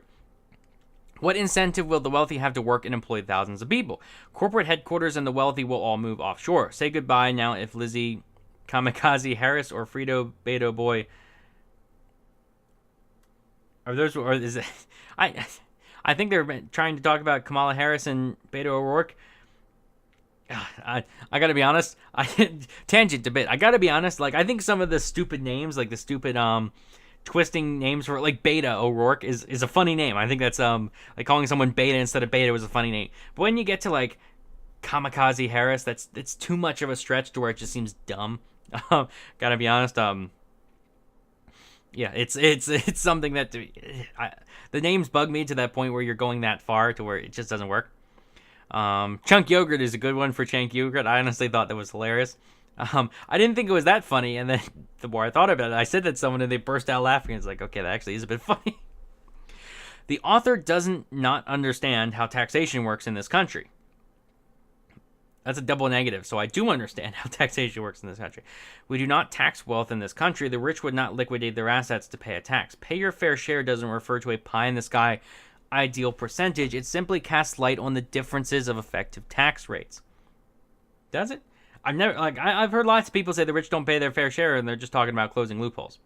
What incentive will the wealthy have to work and employ thousands of people? Corporate headquarters and the wealthy will all move offshore. Say goodbye now if Lizzie Kamikaze Harris or Frito Beto Boy. Are those, or is it? I think they're trying to talk about Kamala Harris and Beto O'Rourke. I gotta be honest. Tangent a bit. I gotta be honest. Like I think some of the stupid names, like the stupid twisting names for like Beta O'Rourke is a funny name. I think that's like calling someone Beta instead of Beta was a funny name. But when you get to like Kamikaze Harris, it's too much of a stretch to where it just seems dumb. Gotta be honest. Yeah, it's something that the names bug me to that point where you're going that far to where it just doesn't work. Chunk Yogurt is a good one for Chunk Yogurt. I honestly thought that was hilarious. I didn't think it was that funny, and then the more I thought about it, I said that to someone and they burst out laughing. It's like, okay, that actually is a bit funny. The author doesn't not understand how taxation works in this country. That's a double negative. So I do understand how taxation works in this country. We do not tax wealth in this country. The rich would not liquidate their assets to pay a tax. Pay your fair share doesn't refer to a pie-in-the-sky ideal percentage. It simply casts light on the differences of effective tax rates. Does it? I've heard lots of people say the rich don't pay their fair share, and they're just talking about closing loopholes.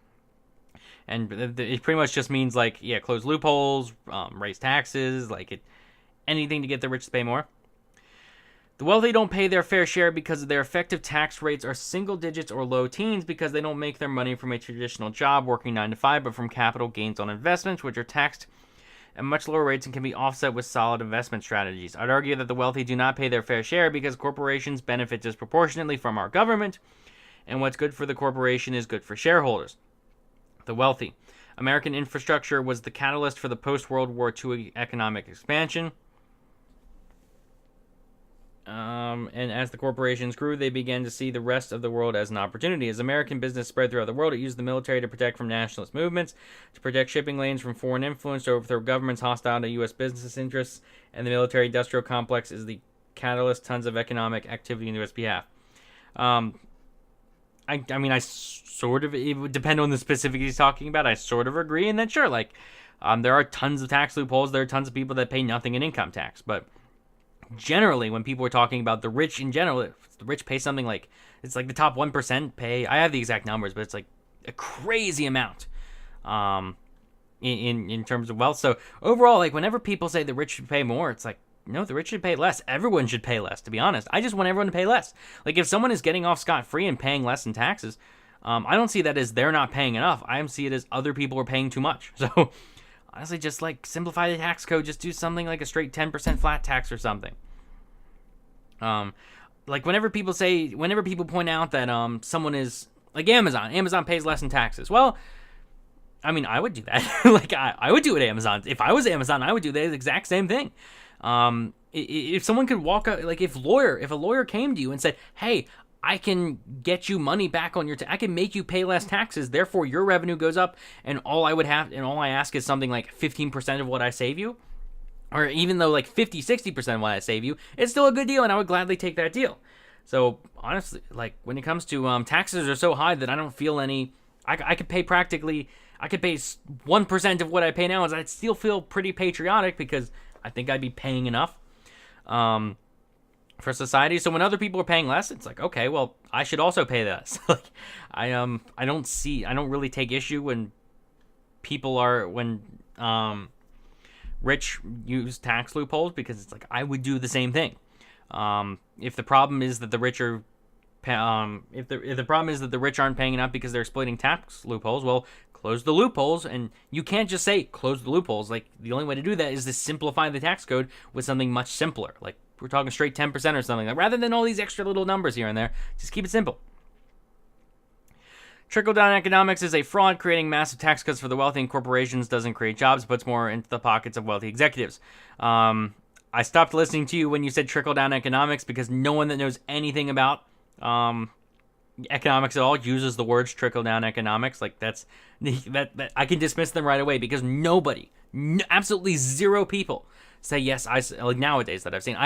And it pretty much just means close loopholes, raise taxes, anything to get the rich to pay more. The wealthy don't pay their fair share because their effective tax rates are single digits or low teens because they don't make their money from a traditional job working 9 to 5, but from capital gains on investments, which are taxed at much lower rates and can be offset with solid investment strategies. I'd argue that the wealthy do not pay their fair share because corporations benefit disproportionately from our government, and what's good for the corporation is good for shareholders. The wealthy. American infrastructure was the catalyst for the post-World War II economic expansion. And as the corporations grew, they began to see the rest of the world as an opportunity. As American business spread throughout the world, it used the military to protect from nationalist movements, to protect shipping lanes from foreign influence, to overthrow governments hostile to U.S. business interests, and the military-industrial complex is the catalyst tons of economic activity in the U.S. behalf. I sort of, it would depend on the specifics he's talking about. I sort of agree in that, sure, there are tons of tax loopholes. There are tons of people that pay nothing in income tax, but generally, when people are talking about the rich in general, if the rich pay something it's the top 1% pay. I have the exact numbers, but it's a crazy amount in terms of wealth. So overall, whenever people say the rich should pay more, it's no, the rich should pay less. Everyone should pay less, to be honest. I just want everyone to pay less. If someone is getting off scot-free and paying less in taxes, I don't see that as they're not paying enough. I see it as other people are paying too much. So honestly, just simplify the tax code. Just do something like a straight 10% flat tax or something. Whenever people point out that someone is Amazon pays less in taxes. Well, I would do that. I would do it. Amazon. If I was Amazon, I would do the exact same thing. If someone could walk out, if a lawyer came to you and said, "Hey, I can get you money back on I can make you pay less taxes, therefore your revenue goes up, and all I ask is something like 15% of what I save you," or even though 50, 60% of what I save you, it's still a good deal, and I would gladly take that deal. So honestly, when it comes to taxes are so high that I don't feel any. I could pay 1% of what I pay now, and I'd still feel pretty patriotic because I think I'd be paying enough for society. So when other people are paying less, it's okay, well, I should also pay less. I don't really take issue when rich use tax loopholes, because it's I would do the same thing. If the problem is that the rich are if the problem is that the rich aren't paying enough because they're exploiting tax loopholes, well, close the loopholes. And you can't just say close the loopholes. The only way to do that is to simplify the tax code with something much simpler. We're talking straight 10% or something, rather than all these extra little numbers here and there. Just keep it simple. Trickle-down economics is a fraud. Creating massive tax cuts for the wealthy and corporations doesn't create jobs, puts more into the pockets of wealthy executives. I stopped listening to you when you said trickle-down economics because no one that knows anything about economics at all uses the words trickle-down economics. That I can dismiss them right away because absolutely zero people say yes. Nowadays that I've seen,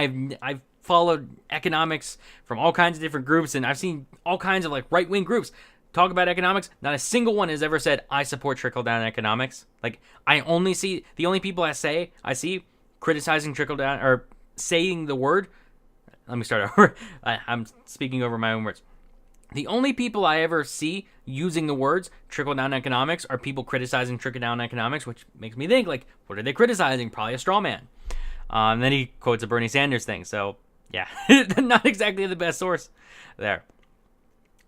I've followed economics from all kinds of different groups, and I've seen all kinds of right-wing groups talk about economics. Not a single one has ever said I support trickle-down economics. The only people I see criticizing trickle-down or saying the word. Let me start over. I'm speaking over my own words. The only people I ever see using the words trickle-down economics are people criticizing trickle-down economics, which makes me think, what are they criticizing? Probably a straw man. And then he quotes a Bernie Sanders thing. So, yeah, not exactly the best source there.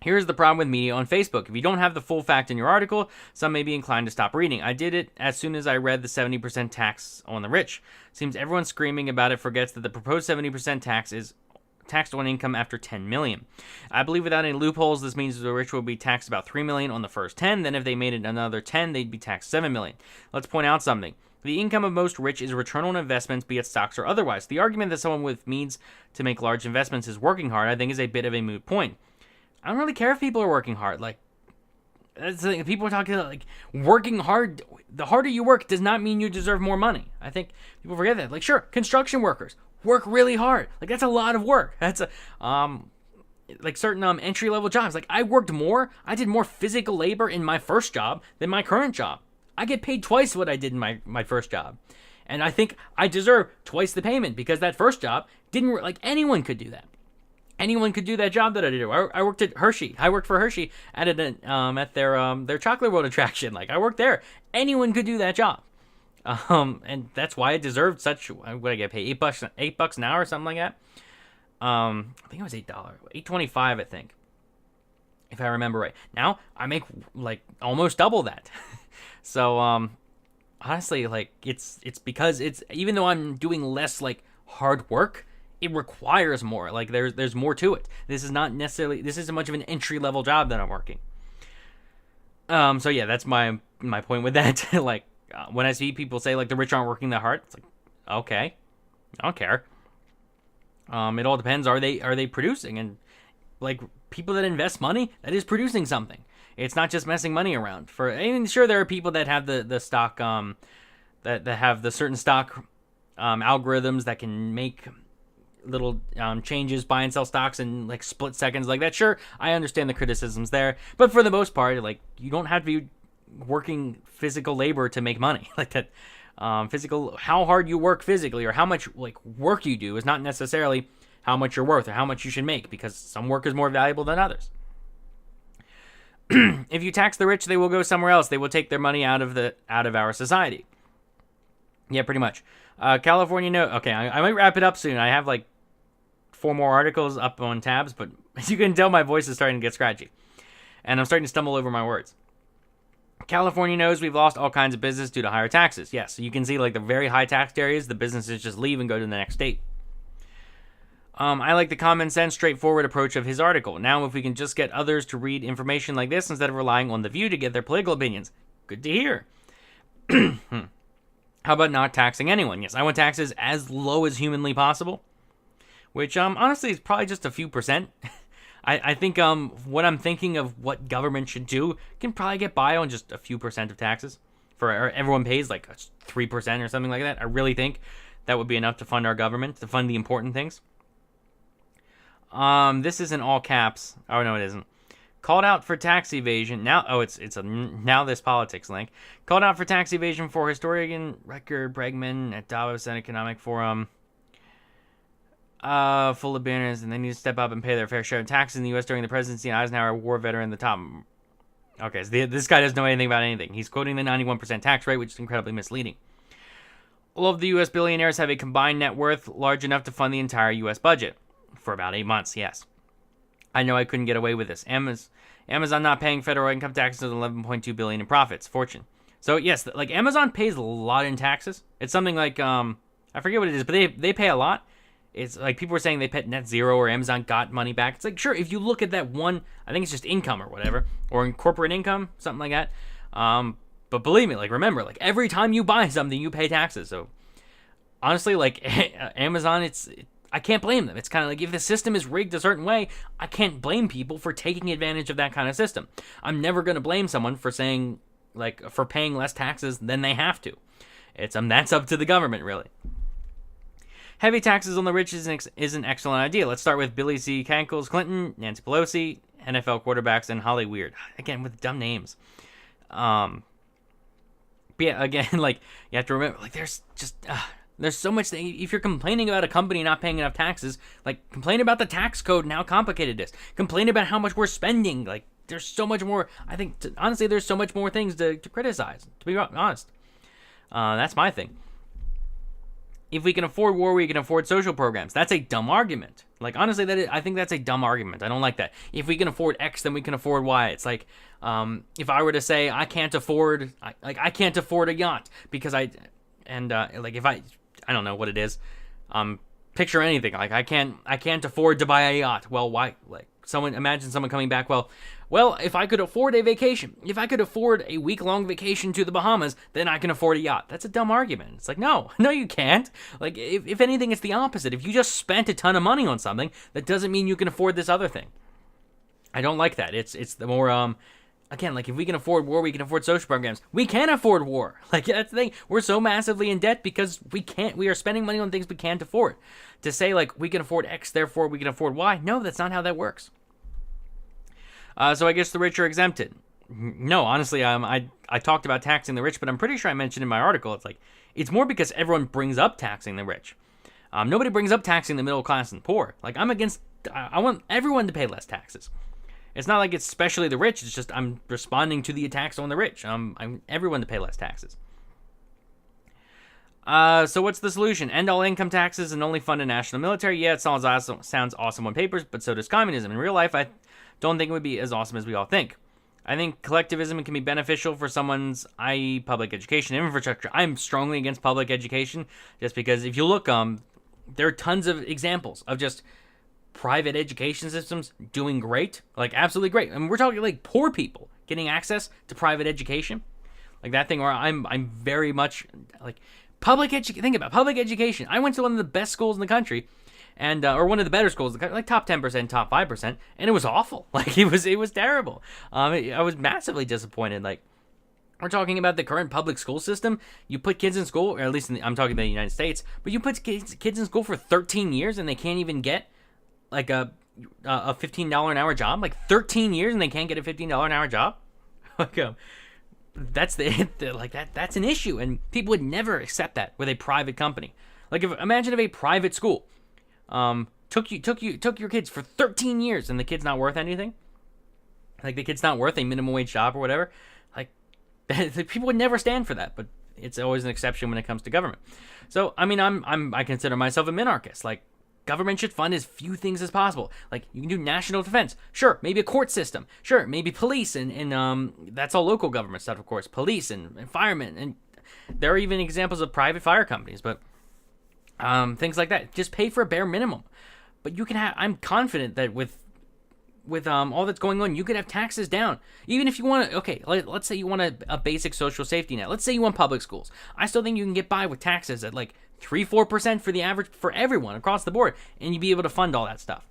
Here's the problem with media on Facebook. If you don't have the full fact in your article, some may be inclined to stop reading. I did it as soon as I read the 70% tax on the rich. Seems everyone screaming about it forgets that the proposed 70% tax is taxed on income after 10 million. I believe without any loopholes, this means the rich will be taxed about 3 million on the first 10. Then if they made it another 10, they'd be taxed 7 million. Let's point out something. The income of most rich is return on investments, be it stocks or otherwise. The argument that someone with means to make large investments is working hard, I think, is a bit of a moot point. I don't really care if people are working hard. That's the thing. People are talking about, like, working hard. The harder you work does not mean you deserve more money. I think people forget that. Like, sure, construction workers work really hard. Like, that's a lot of work. That's a like certain entry level jobs. Like, I did more physical labor in my first job than my current job. I get paid twice what I did in my first job. And I think I deserve twice the payment because that first job didn't work. Like, anyone could do that. Anyone could do that job that I did. I worked at Hershey. I worked for Hershey at their Chocolate World attraction. Like, I worked there. Anyone could do that job. And that's why I deserved such. What did I get paid? $8 an hour or something like that. I think it was $8, $8.25, I think, if I remember right. Now I make like almost double that. So honestly, like it's because it's, even though I'm doing less like hard work, it requires more. Like there's more to it. This isn't much of an entry level job that I'm working. So yeah, that's my point with that. Like when I see people say like the rich aren't working that hard, it's like, okay, I don't care. It all depends. Are they producing? And like people that invest money, that is producing something. It's not just messing money around. Sure, there are people that have the stock that have the certain stock algorithms that can make little changes, buy and sell stocks in like split seconds like that. Sure, I understand the criticisms there, but for the most part, like you don't have to be working physical labor to make money like that. How hard you work physically or how much like work you do is not necessarily how much you're worth or how much you should make, because some work is more valuable than others. If you tax the rich, they will go somewhere else. They will take their money out of our society. Yeah, pretty much. California, no. Okay, I might wrap it up soon. I have like 4 more articles up on tabs, but as you can tell, my voice is starting to get scratchy, and I'm starting to stumble over my words. California knows we've lost all kinds of business due to higher taxes. Yes, so you can see like the very high taxed areas, the businesses just leave and go to the next state. I like the common sense, straightforward approach of his article. Now, if we can just get others to read information like this instead of relying on The View to get their political opinions. Good to hear. How about not taxing anyone? Yes, I want taxes as low as humanly possible, which honestly is probably just a few percent. I think what I'm thinking of what government should do can probably get by on just a few percent of taxes. Everyone pays like 3% or something like that. I really think that would be enough to fund our government, to fund the important things. This is in all caps. Oh no, it isn't. Called out for tax evasion. Now, it's a Now This Politics link. Called out for tax evasion for historian Rutger Bregman at Davos Economic Forum. Full of banners, and they need to step up and pay their fair share of taxes in the U.S. during the presidency. And Eisenhower, war veteran, the top. Okay, so this guy doesn't know anything about anything. He's quoting the 91% tax rate, which is incredibly misleading. All of the U.S. billionaires have a combined net worth large enough to fund the entire U.S. budget. For about 8 months, yes. I know I couldn't get away with this. Amazon not paying federal income taxes with $11.2 billion in profits. Fortune. So, yes, like Amazon pays a lot in taxes. It's something like, I forget what it is, but they pay a lot. It's like people were saying they pay net zero or Amazon got money back. It's like, sure, if you look at that one, I think it's just income or whatever, or in corporate income, something like that. But believe me, like, remember, like, every time you buy something, you pay taxes. So, honestly, like, Amazon, I can't blame them. It's kind of like if the system is rigged a certain way, I can't blame people for taking advantage of that kind of system. I'm never going to blame someone for saying, like, for paying less taxes than they have to. That's up to the government, really. Heavy taxes on the rich is an excellent idea. Let's start with Billy C. Cankles, Clinton, Nancy Pelosi, NFL quarterbacks, and Holly Weird. Again, with dumb names. But yeah, again, like, you have to remember, like, there's so much. If you're complaining about a company not paying enough taxes, like, complain about the tax code and how complicated it is. Complain about how much we're spending. Like, there's so much more. I think, honestly, there's so much more things to criticize, to be honest. That's my thing. If we can afford war, we can afford social programs. That's a dumb argument. Like, honestly, I think that's a dumb argument. I don't like that. If we can afford X, then we can afford Y. It's like, if I were to say I can't afford a yacht because if I don't know what it is. Picture anything. Like, I can't afford to buy a yacht. Well, why? Like, imagine someone coming back. Well, if I could afford a vacation, if I could afford a week-long vacation to the Bahamas, then I can afford a yacht. That's a dumb argument. It's like, no, you can't. Like, if anything, it's the opposite. If you just spent a ton of money on something, that doesn't mean you can afford this other thing. I don't like that. It's the more, again, like if we can afford war, we can afford social programs. We can't afford war. Like that's the thing. We're so massively in debt because we are spending money on things we can't afford. To say like we can afford X, therefore we can afford Y. No, that's not how that works. So I guess the rich are exempted. No, honestly, I talked about taxing the rich, but I'm pretty sure I mentioned in my article, it's more because everyone brings up taxing the rich. Nobody brings up taxing the middle class and poor. Like I want everyone to pay less taxes. It's not like it's especially the rich. It's just I'm responding to the attacks on the rich. I'm everyone to pay less taxes. So what's the solution? End all income taxes and only fund a national military? Yeah, it sounds awesome on papers, but so does communism. In real life, I don't think it would be as awesome as we all think. I think collectivism can be beneficial for someone's, i.e., public education infrastructure. I'm strongly against public education just because if you look, there are tons of examples of just private education systems doing great, like absolutely great. I mean, we're talking like poor people getting access to private education, like that thing where I'm very much like public education. Think about public education. I went to one of the best schools in the country. And or one of the better schools, like top 10%, top 5%, and it was awful. Like it was terrible. I was massively disappointed. Like we're talking about the current public school system. You put kids in school, or at least I'm talking about the United States, but you put kids in school for 13 years and they can't even get like a $15 an hour job. Like 13 years and they can't get a $15 an hour job. Like that's that's an issue, and people would never accept that with a private company. Like imagine if a private school took your kids for 13 years and the kid's not worth anything. Like the kid's not worth a minimum wage job or whatever. Like people would never stand for that, but it's always an exception when it comes to government. So I mean, I consider myself a minarchist. Like government should fund as few things as possible. Like you can do national defense, sure, maybe a court system, sure, maybe police and that's all local government stuff, of course, police and firemen, and there are even examples of private fire companies, but things like that. Just pay for a bare minimum. But you can have. I'm confident that with all that's going on, you could have taxes down. Even if you want to. Okay, let's say you want a basic social safety net. Let's say you want public schools. I still think you can get by with taxes at like 3-4% for the average for everyone across the board, and you'd be able to fund all that stuff.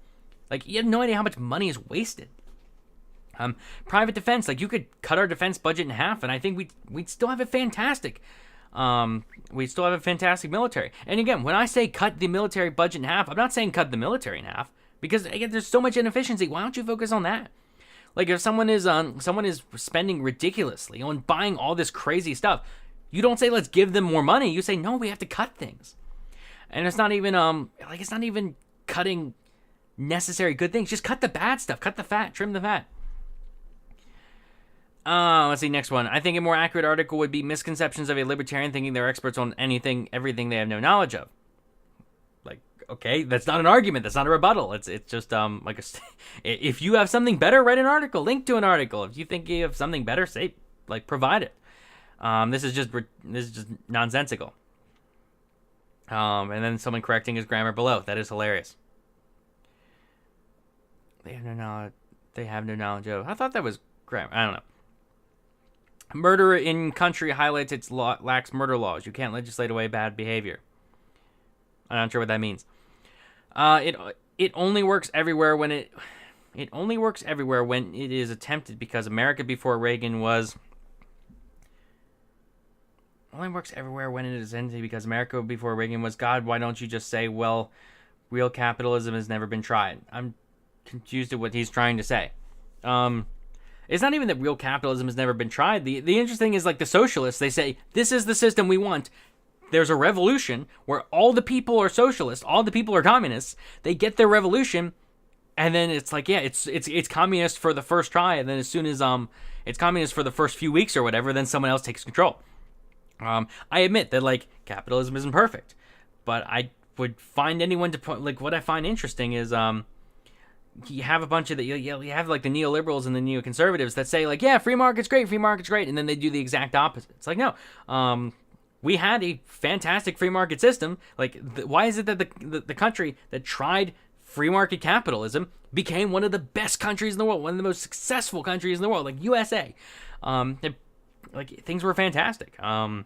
Like you have no idea how much money is wasted. Private defense. Like you could cut our defense budget in half, and I think we'd still have a fantastic. We still have a fantastic military. And again, when I say cut the military budget in half, I'm not saying cut the military in half because again, there's so much inefficiency. Why don't you focus on that? Like if someone is spending ridiculously on buying all this crazy stuff, you don't say let's give them more money. You say no, we have to cut things. And it's not even it's not even cutting necessary good things. Just cut the bad stuff. Cut the fat. Trim the fat. Let's see, next one. I think a more accurate article would be misconceptions of a libertarian thinking they're experts on everything they have no knowledge of. Like, okay, that's not an argument. That's not a rebuttal. It's just, if you have something better, write an article, link to an article. If you think you have something better, say, like, provide it. This is just nonsensical. And then someone correcting his grammar below. That is hilarious. They have no knowledge of. I thought that was grammar. I don't know. Murder in country highlights its lacks murder laws. You can't legislate away bad behavior. I'm not sure what that means. It only works everywhere when it is attempted because America before Reagan was. Only works everywhere when it is attempted because America before Reagan was. God, why don't you just say, well, real capitalism has never been tried? I'm confused at what he's trying to say. It's not even that real capitalism has never been tried. The interesting is like the socialists, they say, this is the system we want. There's a revolution where all the people are socialists, all the people are communists. They get their revolution, and then it's like, yeah, it's communist for the first try, and then as soon as it's communist for the first few weeks or whatever, then someone else takes control. I admit that like capitalism isn't perfect, but I would find anyone to put like what I find interesting is you have a bunch of you have like the neoliberals and the neoconservatives that say like, yeah, free market's great, and then they do the exact opposite. It's like, no, we had a fantastic free market system. Like, why is it that the country that tried free market capitalism became one of the best countries in the world, one of the most successful countries in the world, like USA? Like things were fantastic. I'm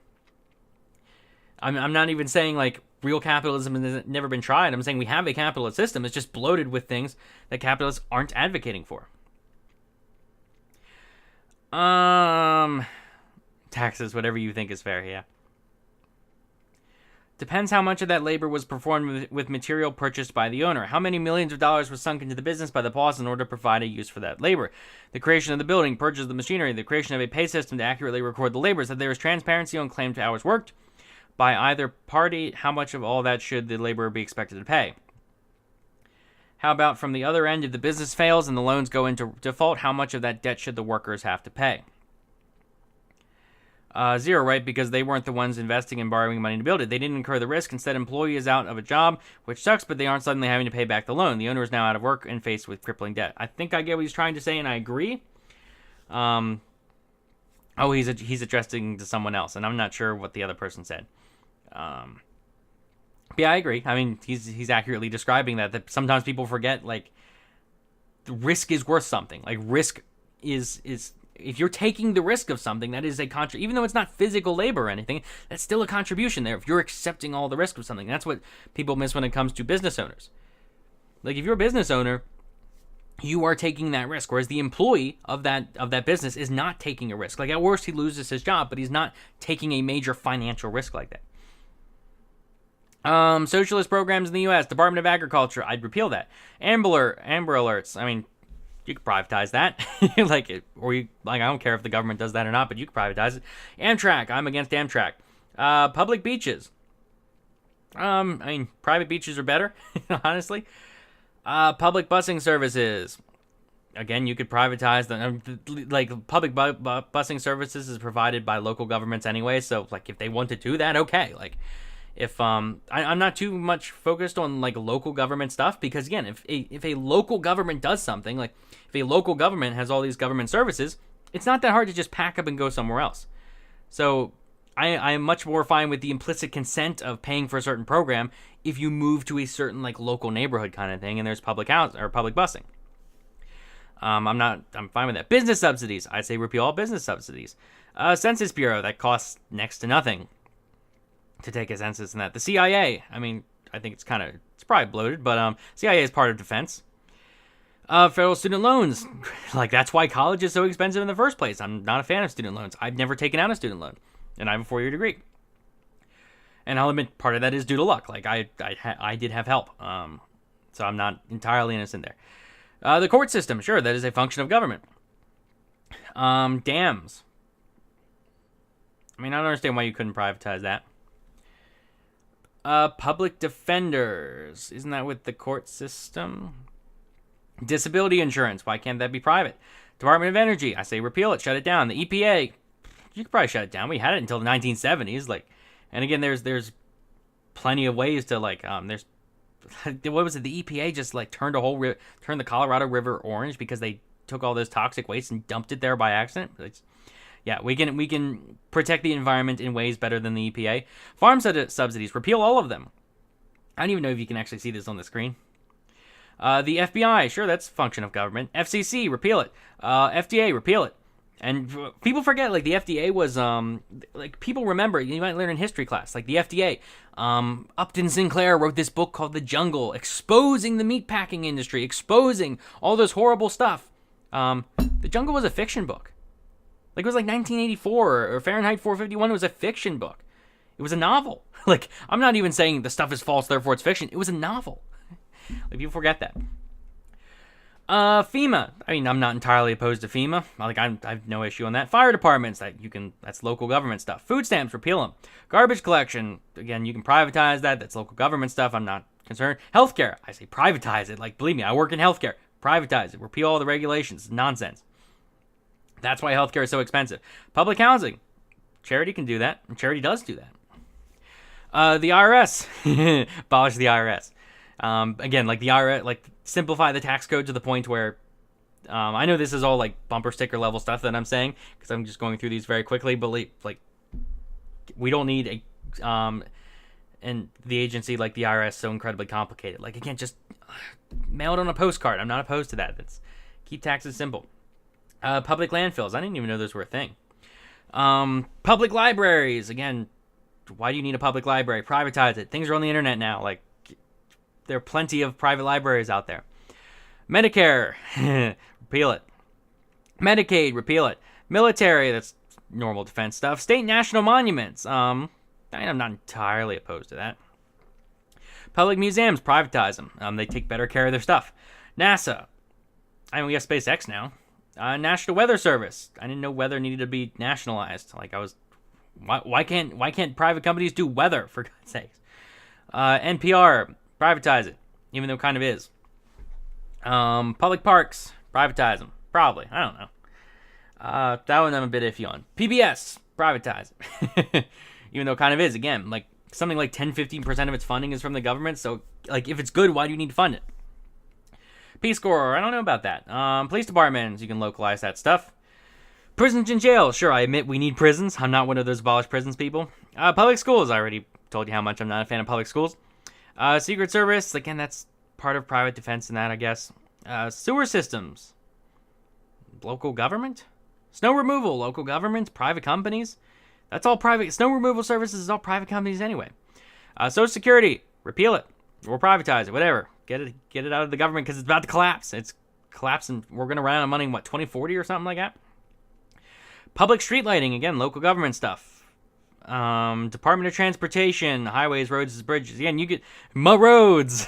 not even saying like real capitalism has never been tried. I'm saying we have a capitalist system. It's just bloated with things that capitalists aren't advocating for. Taxes, whatever you think is fair, yeah. Depends how much of that labor was performed with material purchased by the owner. How many millions of dollars was sunk into the business by the boss in order to provide a use for that labor? The creation of the building, purchase of the machinery, the creation of a pay system to accurately record the labors, that there is transparency on claimed hours worked by either party. How much of all that should the laborer be expected to pay? How about from the other end, if the business fails and the loans go into default, how much of that debt should the workers have to pay? Zero, right? Because they weren't the ones investing and borrowing money to build it. They didn't incur the risk. Instead, employee is out of a job, which sucks, but they aren't suddenly having to pay back the loan. The owner is now out of work and faced with crippling debt. I think I get what he's trying to say, and I agree. He's addressing to someone else, and I'm not sure what the other person said. Yeah, I agree. I mean, he's accurately describing that sometimes people forget, like, the risk is worth something. Like, risk is if you're taking the risk of something, that is a even though it's not physical labor or anything, that's still a contribution there. If you're accepting all the risk of something, that's what people miss when it comes to business owners. Like, if you're a business owner, you are taking that risk, whereas the employee of that business is not taking a risk. Like, at worst, he loses his job, but he's not taking a major financial risk like that. Socialist programs in the U.S., Department of Agriculture, I'd repeal that. Amber Alerts, I mean, you could privatize that. I don't care if the government does that or not, but you could privatize it. Amtrak, I'm against Amtrak. Public beaches. I mean, private beaches are better, honestly. Public busing services. Again, you could privatize them. Public busing services is provided by local governments anyway, so, like, if they want to do that, okay. Like, if I'm not too much focused on, like, local government stuff, because, again, if a local government does something, like, if a local government has all these government services, it's not that hard to just pack up and go somewhere else. So I am much more fine with the implicit consent of paying for a certain program if you move to a certain, like, local neighborhood kind of thing and there's public housing or public busing. I'm fine with that. Business subsidies, I say repeal all business subsidies. Census Bureau, that costs next to nothing to take a census in that. The CIA, I mean, I think it's probably bloated, but CIA is part of defense. Federal student loans, like, that's why college is so expensive in the first place. I'm not a fan of student loans. I've never taken out a student loan, and I have a 4-year degree. And I'll admit, part of that is due to luck. Like, I did have help, so I'm not entirely innocent there. The court system, sure, that is a function of government. Dams. I mean, I don't understand why you couldn't privatize that. Public defenders. Isn't that with the court system? Disability insurance. Why can't that be private? Department of Energy. I say repeal it. Shut it down. The EPA. You could probably shut it down. We had it until the 1970s. Like, and again, there's plenty of ways to, like, there's, what was it? The EPA just, like, turned the Colorado River orange because they took all those toxic waste and dumped it there by accident. Yeah, we can protect the environment in ways better than the EPA. Farm subsidies, repeal all of them. I don't even know if you can actually see this on the screen. The FBI, sure, that's a function of government. FCC, repeal it. FDA, repeal it. And people forget, like, the FDA was, like, people remember, you might learn in history class, like, the FDA, Upton Sinclair wrote this book called The Jungle, exposing the meatpacking industry, exposing all this horrible stuff. The Jungle was a fiction book. Like, it was like 1984 or Fahrenheit 451. It was a fiction book. It was a novel. Like, I'm not even saying the stuff is false, therefore it's fiction. It was a novel. Like, people forget that. FEMA. I mean, I'm not entirely opposed to FEMA. Like, I have no issue on that. Fire departments, that's local government stuff. Food stamps, repeal them. Garbage collection, again, you can privatize that. That's local government stuff. I'm not concerned. Healthcare, I say privatize it. Like, believe me, I work in healthcare. Privatize it. Repeal all the regulations. It's nonsense. That's why healthcare is so expensive. Public housing. Charity can do that. And charity does do that. The IRS. Abolish the IRS. Again, like, the IRS, like, simplify the tax code to the point where, I know this is all, like, bumper sticker level stuff that I'm saying, because I'm just going through these very quickly, but, like, we don't need and the agency like the IRS so incredibly complicated. Like, again, just mail it on a postcard. I'm not opposed to that. Keep taxes simple. Public landfills. I didn't even know those were a thing. Public libraries. Again, why do you need a public library? Privatize it. Things are on the internet now. Like, there are plenty of private libraries out there. Medicare. Repeal it. Medicaid. Repeal it. Military, that's normal defense stuff. State national monuments. I'm not entirely opposed to that. Public museums, privatize them. They take better care of their stuff. NASA. We have SpaceX now. National Weather Service. I didn't know weather needed to be nationalized. Why can't private companies do weather, for God's sakes? NPR, privatize it, even though it kind of is. Public parks, privatize them. Probably. I don't know. That one I'm a bit iffy on. PBS, privatize it. Even though it kind of is. Again, something like 10-15% of its funding is from the government. So, if it's good, why do you need to fund it? Peace Corps, I don't know about that. Police departments, you can localize that stuff. Prisons and jails, sure, I admit we need prisons. I'm not one of those abolish prisons people. Public schools, I already told you how much I'm not a fan of public schools. Secret Service, again, that's part of private defense and that, I guess. Sewer systems. Local government? Snow removal, local governments, private companies. That's all private. Snow removal services is all private companies anyway. Social Security, repeal it or privatize it, whatever. Get it out of the government because it's about to collapse. It's collapsing. We're going to run out of money in 2040 or something like that. Public street lighting, again, local government stuff. Department of Transportation, highways, roads, bridges. Again, you get roads.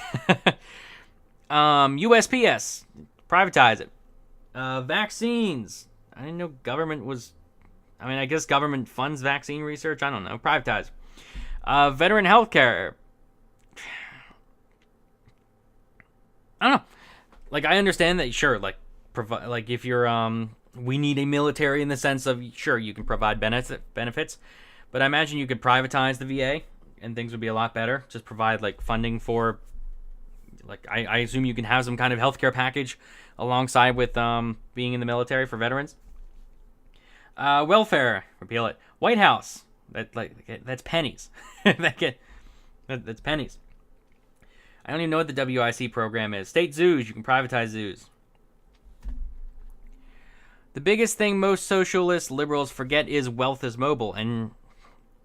USPS, privatize it. Vaccines. I didn't know government was. I guess government funds vaccine research. I don't know. Privatize. Veteran health care. I don't know. I understand that, sure, provide, if you're, we need a military in the sense of, sure, you can provide benefits, but I imagine you could privatize the VA and things would be a lot better. Just provide, funding for, I assume you can have some kind of healthcare package alongside with, being in the military for veterans. Welfare, repeal it. White House, that's pennies. That's pennies. I don't even know what the WIC program is. State zoos, you can privatize zoos. The biggest thing most socialist liberals forget is wealth is mobile, and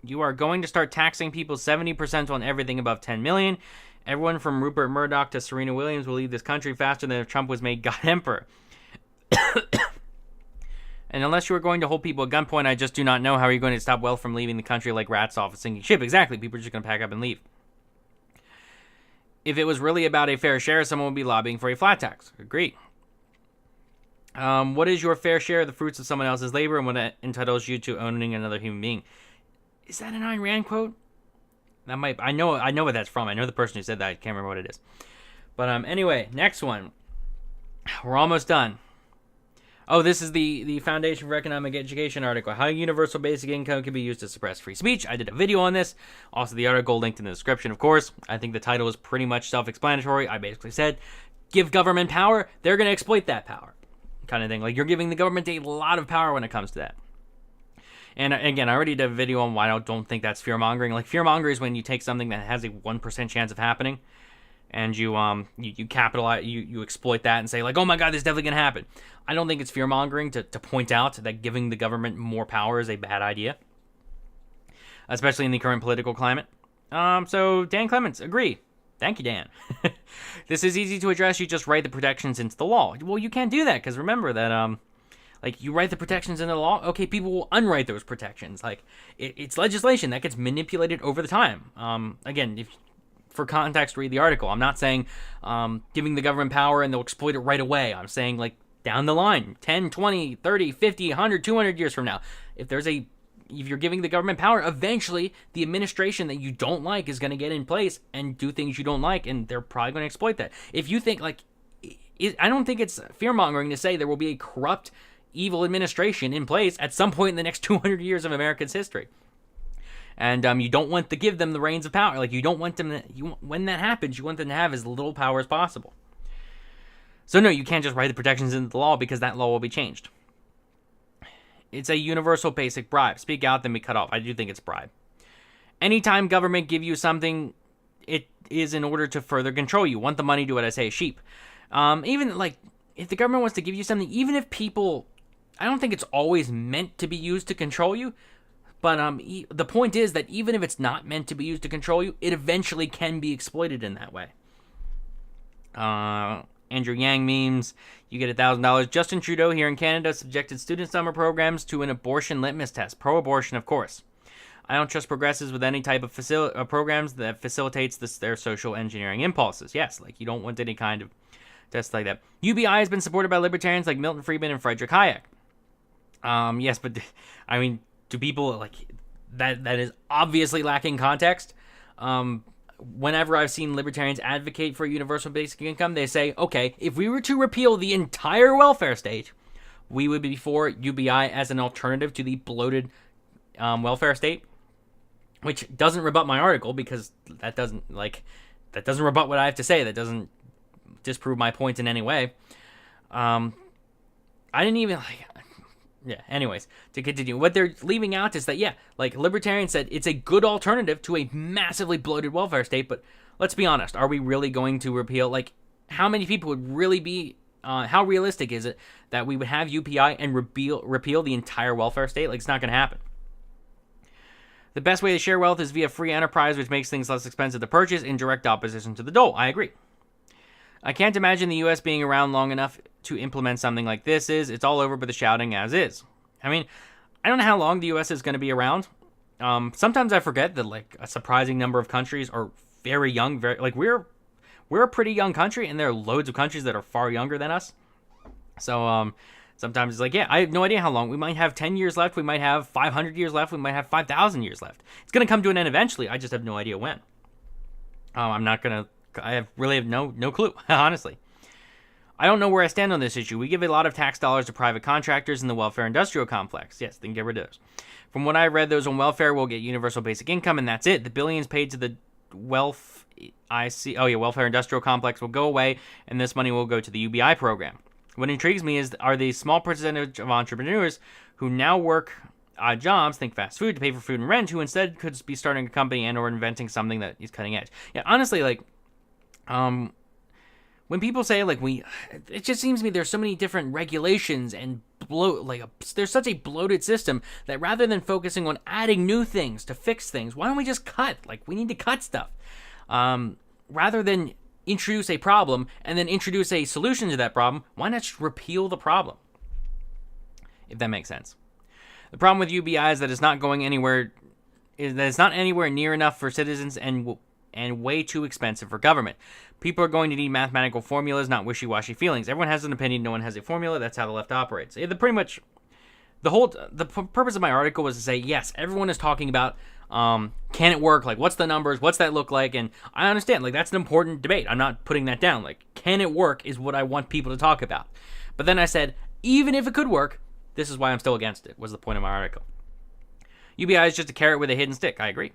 you are going to start taxing people 70% on everything above 10 million. Everyone from Rupert Murdoch to Serena Williams will leave this country faster than if Trump was made God Emperor. And unless you are going to hold people at gunpoint, I just do not know how you're going to stop wealth from leaving the country like rats off a sinking ship. Exactly, people are just going to pack up and leave. If it was really about a fair share, someone would be lobbying for a flat tax. Agree. What is your fair share of the fruits of someone else's labor and what entitles you to owning another human being? Is that an Ayn Rand quote? That might. I know what that's from. I know the person who said that. I can't remember what it is. But anyway, next one. We're almost done. Oh, this is the Foundation for Economic Education article. How universal basic income can be used to suppress free speech. I did a video on this. Also, the article linked in the description, of course. I think the title is pretty much self-explanatory. I basically said, give government power, they're going to exploit that power. Kind of thing. You're giving the government a lot of power when it comes to that. And again, I already did a video on why I don't think that's fear-mongering. Fear-mongering is when you take something that has a 1% chance of happening, and you capitalize, you exploit that and say, oh my God, this is definitely going to happen. I don't think it's fear-mongering to point out that giving the government more power is a bad idea, especially in the current political climate. So Dan Clements, agree. Thank you, Dan. This is easy to address. You just write the protections into the law. Well, you can't do that because remember that, you write the protections into the law. Okay, people will unwrite those protections. It's legislation that gets manipulated over the time. Again, for context, read the article. I'm not saying giving the government power and they'll exploit it right away. I'm saying down the line, 10, 20, 30, 50, 100, 200 years from now, if you're giving the government power, eventually the administration that you don't like is going to get in place and do things you don't like, and they're probably going to exploit that. If you think I don't think it's fear-mongering to say there will be a corrupt, evil administration in place at some point in the next 200 years of America's history. And you don't want to give them the reins of power. You don't want them when that happens, you want them to have as little power as possible. So no, you can't just write the protections into the law because that law will be changed. It's a universal basic bribe. Speak out, then be cut off. I do think it's bribe. Anytime government give you something, it is in order to further control you. Want the money, do what I say, sheep. Even if the government wants to give you something, even if people, I don't think it's always meant to be used to control you. But the point is that even if it's not meant to be used to control you, it eventually can be exploited in that way. Andrew Yang memes, you get $1,000. Justin Trudeau here in Canada subjected student summer programs to an abortion litmus test. Pro-abortion, of course. I don't trust progressives with any type of programs that facilitates their social engineering impulses. Yes, like you don't want any kind of test like that. UBI has been supported by libertarians like Milton Friedman and Friedrich Hayek. Yes, but I mean, do people like that is obviously lacking context. Whenever I've seen libertarians advocate for universal basic income, they say, okay, if we were to repeal the entire welfare state, we would be for UBI as an alternative to the bloated welfare state, which doesn't rebut my article because that doesn't rebut what I have to say. That doesn't disprove my point in any way. I didn't even yeah, anyways, to continue, what they're leaving out is that, yeah, like libertarians said, it's a good alternative to a massively bloated welfare state, but let's be honest, are we really going to repeal, like, how many people would really be, how realistic is it that we would have UPI and repeal the entire welfare state? Like, it's not going to happen. The best way to share wealth is via free enterprise, which makes things less expensive to purchase, in direct opposition to the dole. I agree. I can't imagine the U.S. being around long enough to implement something like this. It's all over but the shouting as is. I mean, I don't know how long the U.S. is going to be around. Sometimes I forget that like a surprising number of countries are very young. We're a pretty young country, and there are loads of countries that are far younger than us. So sometimes it's like, yeah, I have no idea how long. We might have 10 years left. We might have 500 years left. We might have 5,000 years left. It's going to come to an end eventually. I just have no idea when. I really have no clue, honestly. I don't know where I stand on this issue. We give a lot of tax dollars to private contractors in the welfare industrial complex. Yes, they can get rid of those. From what I read, those on welfare will get universal basic income, and that's it. The billions paid to the welfare industrial complex will go away, and this money will go to the UBI program. What intrigues me are the small percentage of entrepreneurs who now work odd jobs, think fast food, to pay for food and rent, who instead could be starting a company and or inventing something that is cutting edge. Yeah, honestly, like, when people say like it just seems to me there's so many different regulations and there's such a bloated system that rather than focusing on adding new things to fix things, why don't we just cut? Like, we need to cut stuff. Rather than introduce a problem and then introduce a solution to that problem, why not just repeal the problem? If that makes sense. The problem with UBI is that it's not going anywhere. It's not anywhere near enough for citizens and way too expensive for government. People are going to need mathematical formulas, not wishy-washy feelings. Everyone has an opinion, no one has a formula. That's how the left operates. The purpose of my article was to say, yes, everyone is talking about can it work? Like, what's the numbers? What's that look like? And I understand, like, that's an important debate. I'm not putting that down. Like, can it work is what I want people to talk about. But then I said, even if it could work, this is why I'm still against it, was the point of my article. UBI is just a carrot with a hidden stick. I agree.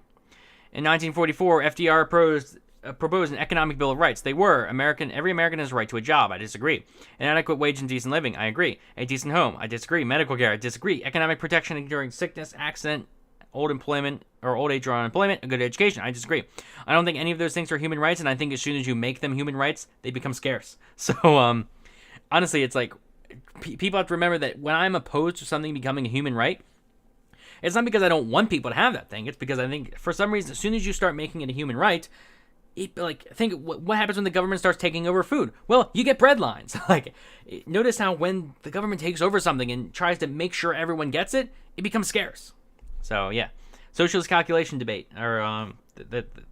In 1944, FDR proposed an economic bill of rights. They were every American has a right to a job. I disagree. An adequate wage and decent living. I agree. A decent home. I disagree. Medical care. I disagree. Economic protection during sickness, accident, old employment, or old age or unemployment. A good education. I disagree. I don't think any of those things are human rights, and I think as soon as you make them human rights, they become scarce. So, honestly, it's like people have to remember that when I'm opposed to something becoming a human right, it's not because I don't want people to have that thing. It's because I think for some reason, as soon as you start making it a human right, think what happens when the government starts taking over food? Well, you get bread lines. Like, notice how when the government takes over something and tries to make sure everyone gets it, it becomes scarce. So yeah, socialist calculation debate, or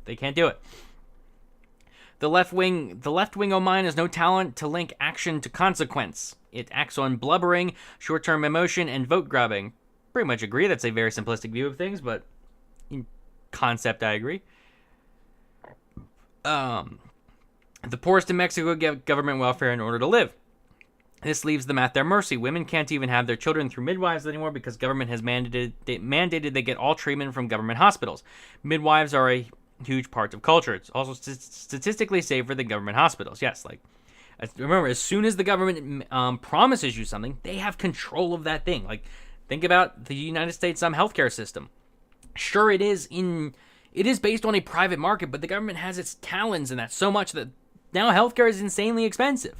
they can't do it. The left wing of mine has no talent to link action to consequence. It acts on blubbering, short-term emotion, and vote grubbing. Pretty much agree. That's a very simplistic view of things, but in concept, I agree. The poorest in Mexico get government welfare in order to live. This leaves them at their mercy. Women can't even have their children through midwives anymore because government has mandated they get all treatment from government hospitals. Midwives are a huge part of culture. It's also statistically safer than government hospitals. Yes, like, remember, as soon as the government promises you something, they have control of that thing. Like, think about the United States healthcare system. Sure, it is based on a private market, but the government has its talons in that so much that now healthcare is insanely expensive.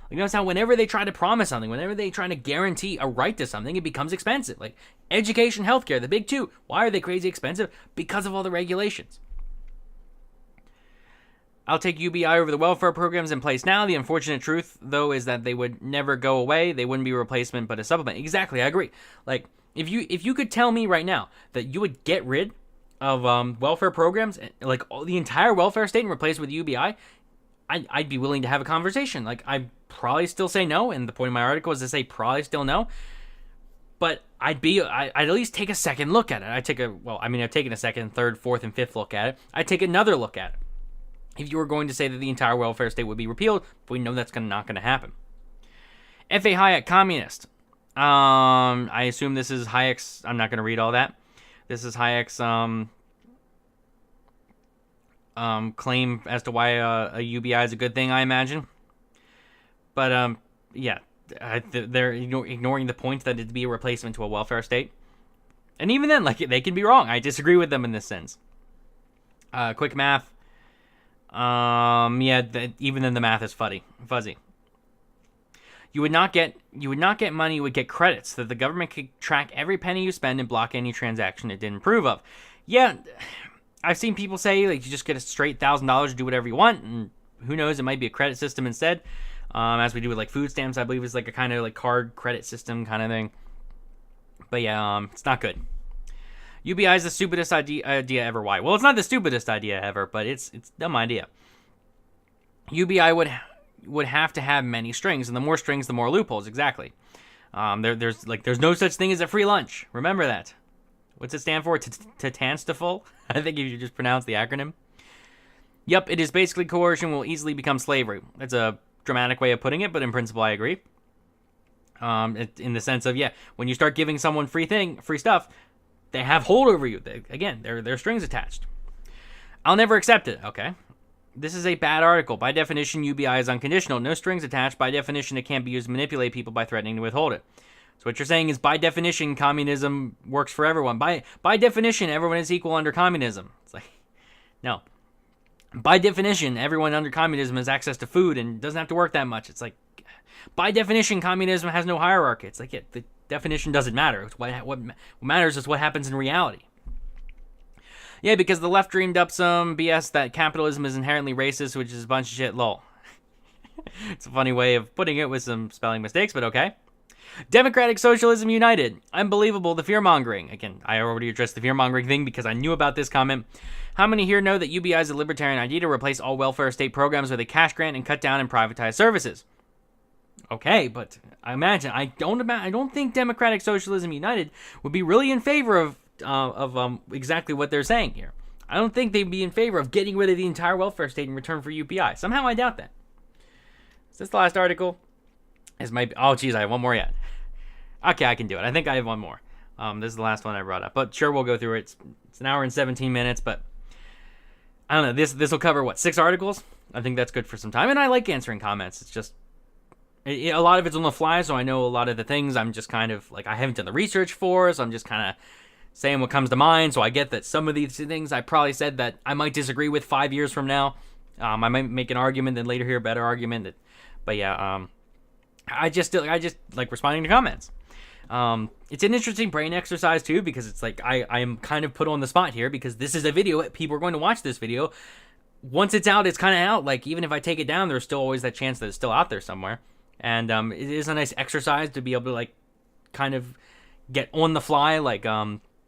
Like, notice how whenever they try to promise something, whenever they try to guarantee a right to something, it becomes expensive. Like education, healthcare, the big two. Why are they crazy expensive? Because of all the regulations. I'll take UBI over the welfare programs in place now. The unfortunate truth, though, is that they would never go away. They wouldn't be a replacement, but a supplement. Exactly, I agree. Like, if you could tell me right now that you would get rid of welfare programs, like the entire welfare state, and replace it with UBI, I'd be willing to have a conversation. Like, I'd probably still say no, and the point of my article is to say probably still no. But I'd at least take a second look at it. I've taken a second, third, fourth, and fifth look at it. I'd take another look at it. If you were going to say that the entire welfare state would be repealed, we know that's not going to happen. F.A. Hayek, communist. I assume this is Hayek's. I'm not going to read all that. This is Hayek's claim as to why a UBI is a good thing, I imagine. But yeah, they're ignoring the point that it'd be a replacement to a welfare state. And even then, like, they can be wrong. I disagree with them in this sense. Quick math. Even then the math is fuzzy. You would not get money, you would get credits that the government could track every penny you spend and block any transaction it didn't approve of. Yeah, I've seen people say, like, you just get a straight $1,000 to do whatever you want, and who knows, it might be a credit system instead. As we do with, like, food stamps, I believe is like a kind of like card credit system kind of thing. But yeah, it's not good. UBI is the stupidest idea ever. Why? Well, it's not the stupidest idea ever, but it's a dumb idea. UBI would have to have many strings, and the more strings, the more loopholes. Exactly. There's no such thing as a free lunch. Remember that. What's it stand for? Tatanstaful? I think if you just pronounce the acronym. Yep, it is basically coercion will easily become slavery. That's a dramatic way of putting it, but in principle, I agree. In the sense of, yeah, when you start giving someone free stuff, they have hold over you. There are strings attached. I'll never accept it. Okay. This is a bad article. By definition, UBI is unconditional. No strings attached. By definition, it can't be used to manipulate people by threatening to withhold it. So what you're saying is, by definition, communism works for everyone. By definition, everyone is equal under communism. It's like, no. By definition, everyone under communism has access to food and doesn't have to work that much. It's like, by definition, communism has no hierarchy. It's like, yeah, the definition doesn't matter. It's what matters is what happens in reality. Yeah, because the left dreamed up some BS that capitalism is inherently racist, which is a bunch of shit, lol. It's a funny way of putting it with some spelling mistakes, but okay. Democratic Socialism United. Unbelievable, the fear-mongering. Again, I already addressed the fear-mongering thing because I knew about this comment. How many here know that UBI is a libertarian idea to replace all welfare state programs with a cash grant and cut down and privatize services? Okay, but I don't think Democratic Socialism United would be really in favor of exactly what they're saying here. I don't think they'd be in favor of getting rid of the entire welfare state in return for UBI. Somehow I doubt that. Is this the last article? Oh, geez, I have one more yet. Okay, I can do it. I think I have one more. This is the last one I brought up, but sure, we'll go through it. It's an hour and 17 minutes, but I don't know. This will cover, 6 articles? I think that's good for some time, and I like answering comments. It's just, a lot of it's on the fly, so I know a lot of the things I'm just kind of, like, I haven't done the research for, so I'm just kind of saying what comes to mind, so I get that some of these things I probably said that I might disagree with 5 years from now. I might make an argument, then later hear a better argument. But yeah, I just like responding to comments. It's an interesting brain exercise too, because it's like I am kind of put on the spot here because this is a video. People are going to watch this video. Once it's out, it's kind of out. Like, even if I take it down, there's still always that chance that it's still out there somewhere. And it is a nice exercise to be able to, like, kind of get on the fly. Like,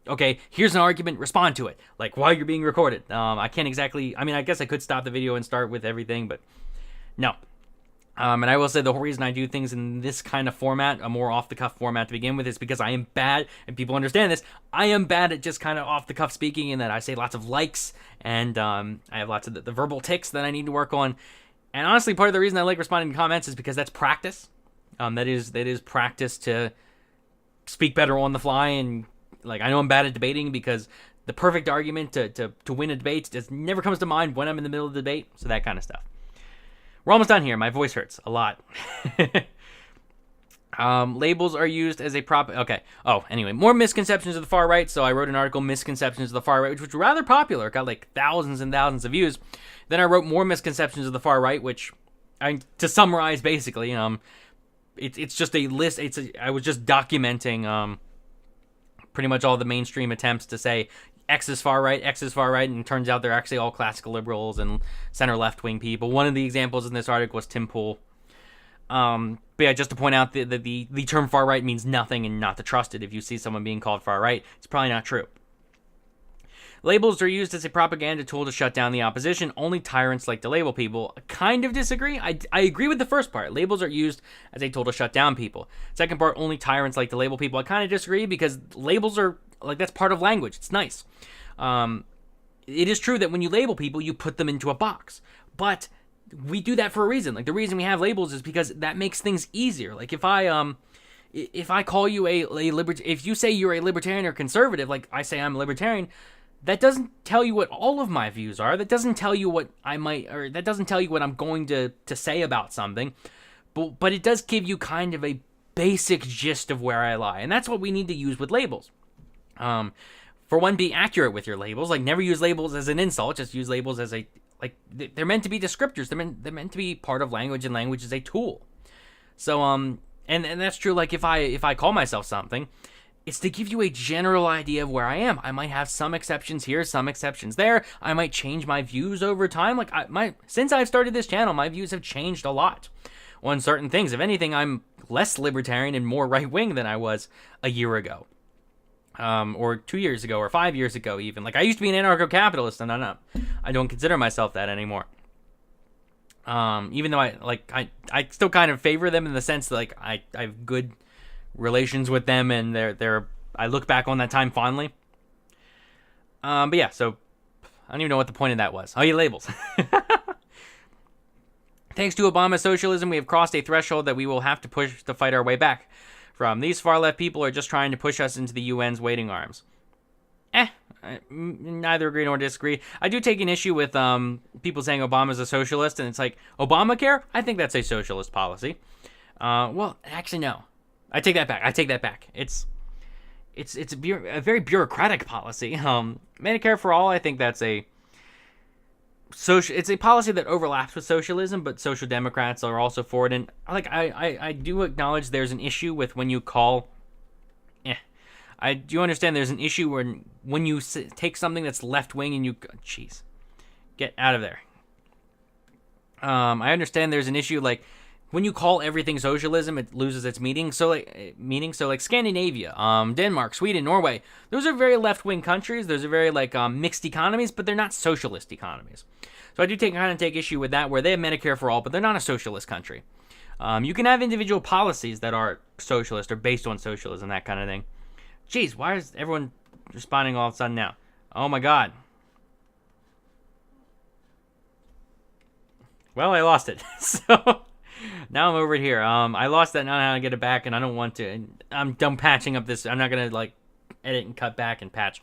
okay, here's an argument, respond to it. Like, while you're being recorded. I can't exactly, I guess I could stop the video and start with everything, but no. And I will say the whole reason I do things in this kind of format, a more off-the-cuff format to begin with, is because I am bad, and people understand this, I am bad at just kind of off-the-cuff speaking, in that I say lots of likes, and I have lots of the verbal tics that I need to work on. And honestly, part of the reason I like responding to comments is because that's practice. That is practice to speak better on the fly, and, like, I know I'm bad at debating because the perfect argument to win a debate just never comes to mind when I'm in the middle of the debate, so that kind of stuff. We're almost done here. My voice hurts a lot. Labels are used as a prop. Okay. Oh, anyway, more misconceptions of the far right. So I wrote an article, Misconceptions of the Far Right, which was rather popular. It got like thousands and thousands of views. Then I wrote more misconceptions of the far right, which, to summarize, basically, it's just a list. I was just documenting pretty much all the mainstream attempts to say X is far right, X is far right, and it turns out they're actually all classical liberals and center left-wing people. One of the examples in this article was Tim Pool. But yeah, just to point out that the term far right means nothing and not to trust it. If you see someone being called far right, it's probably not true. Labels are used as a propaganda tool to shut down the opposition. Only tyrants like to label people. I kind of disagree. I agree with the first part. Labels are used as a tool to shut down people. Second part, only tyrants like to label people. I kind of disagree because labels are, like, that's part of language. It's nice. It is true that when you label people, you put them into a box. But we do that for a reason. Like, the reason we have labels is because that makes things easier. Like, if I call you if you say you're a libertarian or conservative, like I say I'm a libertarian, that doesn't tell you what all of my views are. That doesn't tell you what that doesn't tell you what I'm going to say about something. But it does give you kind of a basic gist of where I lie. And that's what we need to use with labels. For one, be accurate with your labels. Like, never use labels as an insult. Just use labels as they're meant to be descriptors. They're meant to be part of language, and language is a tool. So, and that's true. Like, if I call myself something, it's to give you a general idea of where I am. I might have some exceptions here, some exceptions there. I might change my views over time. Like, since I've started this channel, my views have changed a lot on certain things. If anything, I'm less libertarian and more right-wing than I was a year ago, or 2 years ago, or 5 years ago even. Like, I used to be an anarcho-capitalist, and I don't consider myself that anymore. Even though I still kind of favor them in the sense that, like, I have good relations with them, and I look back on that time fondly. But yeah, so I don't even know what the point of that was. Oh, yeah, labels. Thanks to Obama's socialism, we have crossed a threshold that we will have to push to fight our way back from. These far-left people are just trying to push us into the UN's waiting arms. Neither agree nor disagree. I do take an issue with people saying Obama's a socialist, and it's like, Obamacare? I think that's a socialist policy. Well, actually, no. I take that back. It's a very bureaucratic policy. Medicare for all, I think that's it's a policy that overlaps with socialism, but social democrats are also for it. And I do acknowledge there's an issue with when you call. I do understand there's an issue when you take something that's left wing and get out of there. I understand there's an issue like when you call everything socialism, it loses its meaning. So like Scandinavia, Denmark, Sweden, Norway, those are very left-wing countries. Those are very mixed economies, but they're not socialist economies. So I do kind of take issue with that, where they have Medicare for all, but they're not a socialist country. You can have individual policies that are socialist or based on socialism, that kind of thing. Jeez, why is everyone responding all of a sudden now? Oh my God. Well, I lost it. So now I'm over here. I lost that. Now I know how to get it back, and I don't want to. I'm done patching up this. I'm not going to edit and cut back and patch.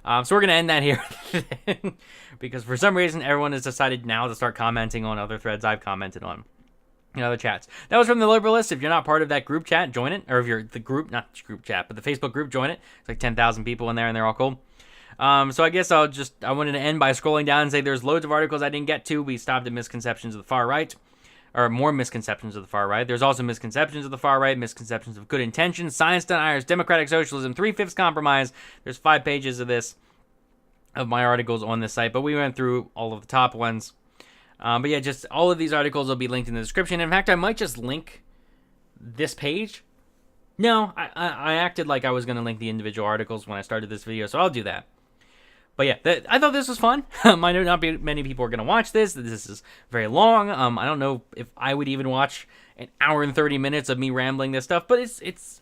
So we're going to end that here. Because for some reason, everyone has decided now to start commenting on other threads I've commented on in other chats. That was from the Liberalists. If you're not part of that group chat, join it. Or if you're the group, not group chat, but the Facebook group, join it. It's like 10,000 people in there, and they're all cool. So I guess I wanted to end by scrolling down and say there's loads of articles I didn't get to. We stopped at misconceptions of the far right. Or more misconceptions of the far right. There's also misconceptions of the far right, misconceptions of good intentions, science deniers, democratic socialism, 3/5 compromise. There's 5 pages of this, of my articles on this site, but we went through all of the top ones. But yeah, just all of these articles will be linked in the description. In fact, I might just link this page. No, I acted like I was going to link the individual articles when I started this video, so I'll do that. But yeah, I thought this was fun. I know not many people are going to watch this. This is very long. I don't know if I would even watch an hour and 30 minutes of me rambling this stuff, but it's.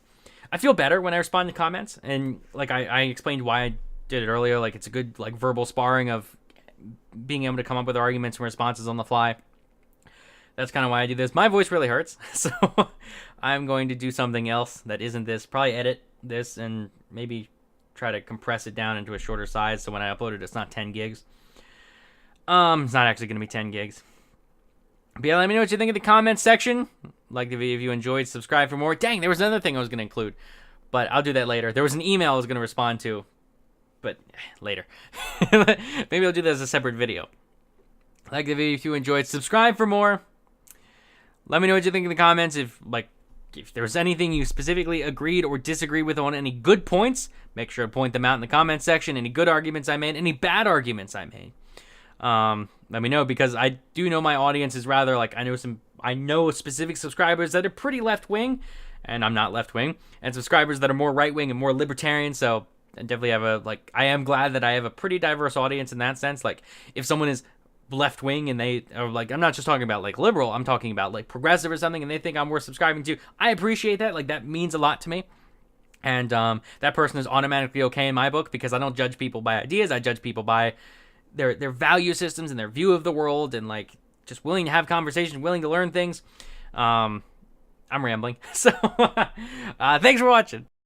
I feel better when I respond to comments, and like I explained why I did it earlier. Like, it's a good verbal sparring of being able to come up with arguments and responses on the fly. That's kind of why I do this. My voice really hurts, so I'm going to do something else that isn't this. Probably edit this and maybe try to compress it down into a shorter size, so when I upload it, it's not 10 gigs. It's not actually going to be 10 gigs. But yeah, let me know what you think in the comments section. Like the video if you enjoyed, subscribe for more. Dang, there was another thing I was going to include, but I'll do that later. There was an email I was going to respond to, but later. Maybe I'll do that as a separate video. Like the video if you enjoyed, subscribe for more. Let me know what you think in the comments. If if there's anything you specifically agreed or disagreed with on any good points, make sure to point them out in the comment section. Any good arguments I made, any bad arguments I made. Let me know, because I do know my audience is rather like, I know specific subscribers that are pretty left-wing, and I'm not left-wing, and subscribers that are more right-wing and more libertarian. So I definitely have I am glad that I have a pretty diverse audience in that sense. Like, if someone is left wing and they are like, I'm not just talking about like liberal, I'm talking about like progressive or something, and they think I'm worth subscribing to, I appreciate that. Like, that means a lot to me. And that person is automatically okay in my book, because I don't judge people by ideas. I judge people by their value systems and their view of the world, and like just willing to have conversation, willing to learn things. I'm rambling. So thanks for watching.